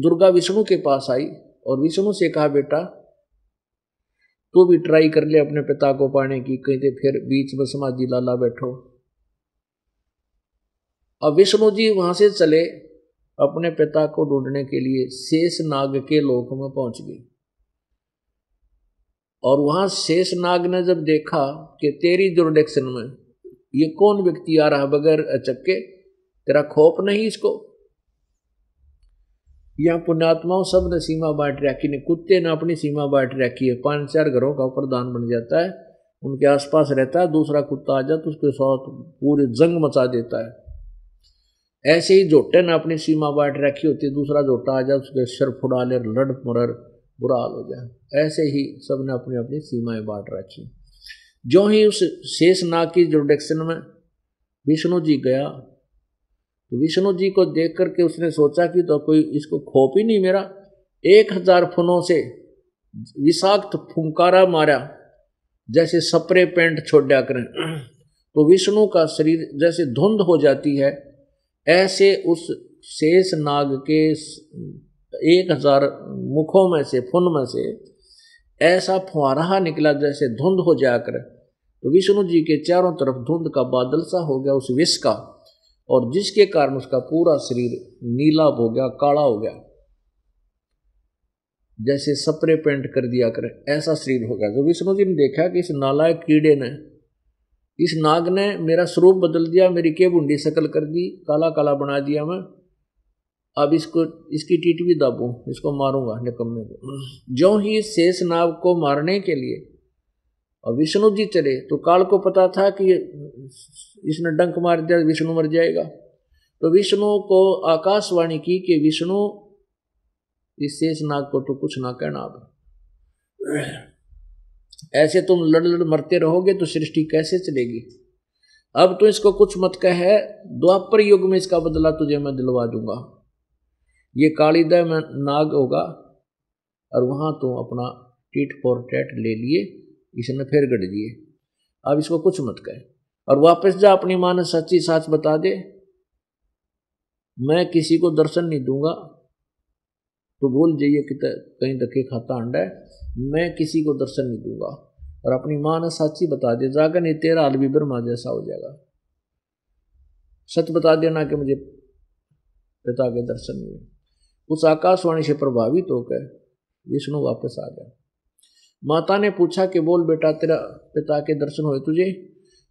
Speaker 1: दुर्गा विष्णु के पास आई और विष्णु से कहा, बेटा तू भी ट्राई कर ले अपने पिता को पाने की, कहते फिर बीच में समाधि लाला बैठो। अब विष्णु जी वहां से चले अपने पिता को ढूंढने के लिए, शेष नाग के लोक में पहुंच गए। और वहां शेष नाग ने जब देखा कि तेरी जुरिडिक्शन में ये कौन व्यक्ति आ रहा बगैर अचक्के, तेरा खौफ नहीं इसको। यहां पुण्यात्माओं सब ने सीमा बांट रखी ने, कुत्ते ने अपनी सीमा बांट रखी है। 5-4 घरों का प्रधान बन जाता है, उनके आसपास रहता है, दूसरा कुत्ता आ जाता तो उसके साथ पूरे जंग मचा देता है। ऐसे ही जोटे ने अपनी सीमा बांट रखी होती है, दूसरा जोटा आ जाए उसके सर फुड़ा ले, लड़ मरर बुरा हाल हो जाए। ऐसे ही सब ने अपनी अपनी सीमाएं बांट रखी। जो ही उस शेष नाग की जुरिडिक्शन में विष्णु जी गया तो विष्णु जी को देख करके उसने सोचा कि तो कोई इसको खौफ ही नहीं मेरा। 1000 फनों से विषाक्त फुंकारा मारा जैसे सपरे पेंट छोड़ा करें, तो विष्णु का शरीर जैसे धुंध हो जाती है, ऐसे उस शेष नाग के 1000 मुखों में से, फुन में से ऐसा फुहारा निकला जैसे धुंध हो जाकर। तो विष्णु जी के चारों तरफ धुंध का बादल सा हो गया उस विष का, और जिसके कारण उसका पूरा शरीर नीला हो गया, काला हो गया, जैसे सपरे पेंट कर दिया करे ऐसा शरीर हो गया। तो विष्णु जी ने देखा कि इस नालायक कीड़े ने, इस नाग ने मेरा स्वरूप बदल दिया, मेरी के बूंदी शकल कर दी, काला काला बना दिया मैं। अब इसको, इसकी टीट भी दाबूं, इसको मारूंगा निकम्मे को। जो ही शेष नाग को मारने के लिए और विष्णु जी चले तो काल को पता था कि इसने डंक मार दिया, विष्णु मर जाएगा। तो विष्णु को आकाशवाणी की कि विष्णु इस शेष नाग को तो कुछ ना कहना, अब ऐसे तुम लड़ लड़ मरते रहोगे तो सृष्टि कैसे चलेगी। अब तो इसको कुछ मत कह, द्वापर युग में इसका बदला तुझे मैं दिलवा दूंगा। ये कालीदय में नाग होगा और वहां तो अपना टीट फॉर टैट ले लिए, इसने फिर गढ़ दिए। अब इसको कुछ मत कहे और वापस जा, अपनी मां ने सच्ची साच बता दे, मैं किसी को दर्शन नहीं दूंगा। तो भूल जाइए कि कहीं धक्के खाता अंडा है, मैं किसी को दर्शन नहीं दूंगा। और अपनी मां ने सच्ची बता दे, जाकर नहीं तेरा हाल भी ब्रह्मा जैसा हो जाएगा। सच बता देना कि मुझे पिता के दर्शन नहीं हुए। उस आकाशवाणी से प्रभावित होकर विष्णु वापस आ गया। माता ने पूछा कि बोल बेटा, तेरा पिता के दर्शन हुए तुझे?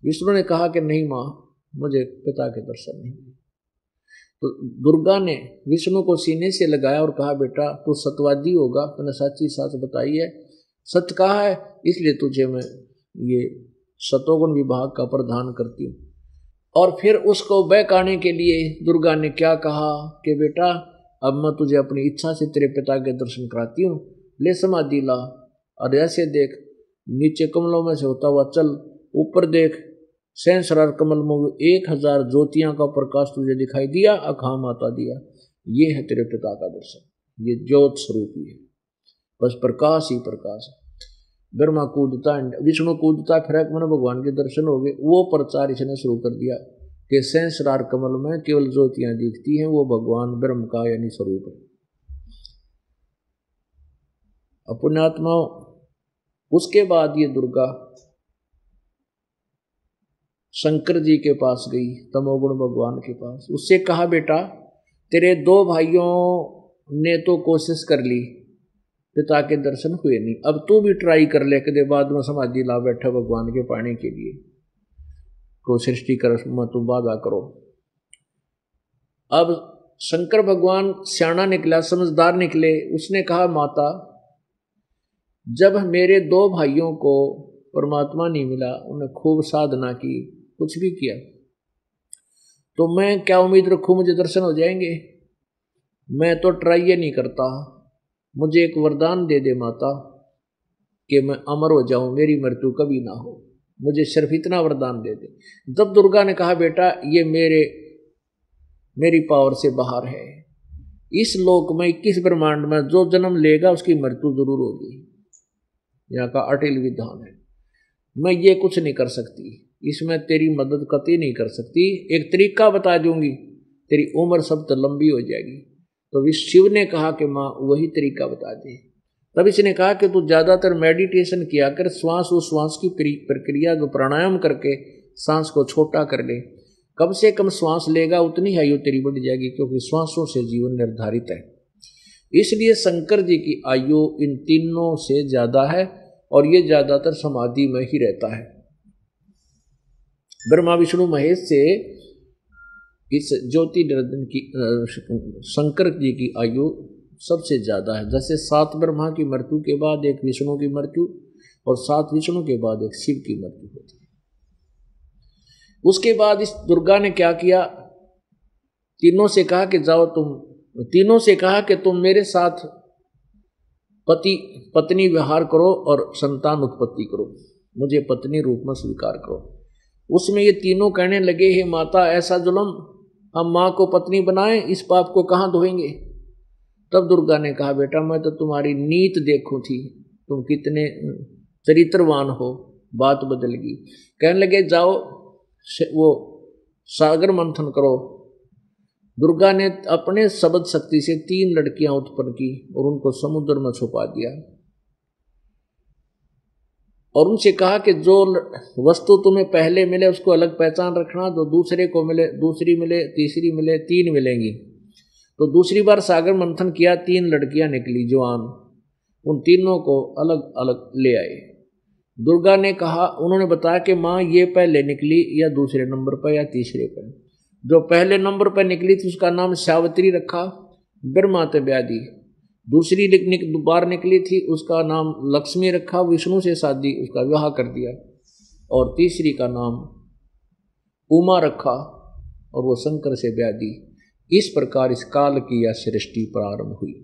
Speaker 1: विष्णु ने कहा कि नहीं माँ, मुझे पिता के दर्शन नहीं हुए। तो दुर्गा ने विष्णु को सीने से लगाया और कहा, बेटा तू सत्यवादी होगा, तूने सच्ची साच बताई है, सत्य कहा है, इसलिए तुझे मैं ये सतोगुण विभाग का प्रदान करती हूँ। और फिर उसको बहकाने के लिए दुर्गा ने क्या कहा कि बेटा अब मैं तुझे अपनी इच्छा से तेरे पिता के दर्शन कराती हूँ, ले समाधि ला और ऐसे देख, नीचे कमलों में से होता हुआ चल, ऊपर देख, सहस्रार कमल में 1000 ज्योतियां का प्रकाश तुझे दिखाई दिया, अखा माता दिया। ये है तेरे पिता का दर्शन, ये ज्योत स्वरूप ही है, बस प्रकाश ही प्रकाश है। ब्रह्मा कूदता, विष्णु कूदता, फिर मैंने भगवान के दर्शन हो गए। वो प्रचार इसने शुरू कर दिया कि सहस्रार कमल में केवल ज्योतियां दिखती हैं, वो भगवान ब्रह्म का यानी स्वरूप है। पुण्यात्माओं, उसके बाद ये दुर्गा शंकर जी के पास गई, तमोगुण भगवान के पास। उससे कहा, बेटा तेरे 2 भाइयों ने तो कोशिश कर ली, पिता के दर्शन हुए नहीं, अब तू भी ट्राई कर ले, कदे बाद में समाधि ला बैठा भगवान के पाने के लिए, को सृष्टि कर तू बाधा करो। अब शंकर भगवान सियाना निकला, समझदार निकले। उसने कहा, माता जब मेरे 2 भाइयों को परमात्मा नहीं मिला, उन्हें खूब साधना की, कुछ भी किया, तो मैं क्या उम्मीद रखूं मुझे दर्शन हो जाएंगे? मैं तो ट्राई ये नहीं करता। मुझे एक वरदान दे दे माता कि मैं अमर हो जाऊं, मेरी मृत्यु कभी ना हो। मुझे सिर्फ इतना वरदान दे दे। तब दुर्गा ने कहा बेटा ये मेरी पावर से बाहर है। इस लोक में 21 ब्रह्मांड में जो जन्म लेगा उसकी मृत्यु जरूर होगी, यहाँ का अटल विधान है। मैं ये कुछ नहीं कर सकती, इसमें तेरी मदद कतई नहीं कर सकती। एक तरीका बता दूंगी, तेरी उम्र सब तो लंबी हो जाएगी। तो शिव ने कहा कि माँ वही तरीका बता दे। तब इसने कहा कि तू ज़्यादातर मेडिटेशन किया कर, श्वास की प्रक्रिया जो प्राणायाम करके सांस को छोटा कर ले। कम से कम श्वास लेगा उतनी आयु तेरी बढ़ जाएगी, क्योंकि श्वासों से जीवन निर्धारित है। इसलिए शंकर जी की आयु इन तीनों से ज़्यादा है और ये ज़्यादातर समाधि में ही रहता है। ब्रह्मा विष्णु महेश से इस ज्योति निरंजन की शंकर जी की आयु सबसे ज़्यादा है। जैसे 7 ब्रह्मा की मृत्यु के बाद एक विष्णु की मृत्यु और 7 विष्णु के बाद एक शिव की मृत्यु होती है। उसके बाद इस दुर्गा ने क्या किया, तीनों से कहा कि जाओ तीनों से कहा कि तुम मेरे साथ पति पत्नी विहार करो और संतान उत्पत्ति करो, मुझे पत्नी रूप में स्वीकार करो। उसमें ये तीनों कहने लगे, हे माता ऐसा जुल्म, हम माँ को पत्नी बनाएं, इस पाप को कहाँ धोएंगे। तब दुर्गा ने कहा बेटा मैं तो तुम्हारी नीत देखूं थी, तुम कितने चरित्रवान हो, बात बदल गई। कहने लगे जाओ वो सागर मंथन करो। दुर्गा ने अपने शब्द शक्ति से 3 लड़कियां उत्पन्न की और उनको समुद्र में छुपा दिया और उनसे कहा कि जो वस्तु तुम्हें पहले मिले उसको अलग पहचान रखना, जो दूसरे को मिले दूसरी मिले, तीसरी मिले, 3 मिलेंगी। तो दूसरी बार सागर मंथन किया, 3 लड़कियां निकली जवान, उन तीनों को अलग अलग ले आए। दुर्गा ने कहा, उन्होंने बताया कि माँ ये पहले निकली या दूसरे नंबर पर या तीसरे पर। जो पहले नंबर पर निकली थी उसका नाम सावित्री रखा, ब्रह्मा ते ब्याह दी। दूसरी बार निकली थी उसका नाम लक्ष्मी रखा, विष्णु से शादी उसका विवाह कर दिया। और तीसरी का नाम उमा रखा और वो शंकर से ब्याह दी। इस प्रकार इस काल की यह सृष्टि प्रारंभ हुई।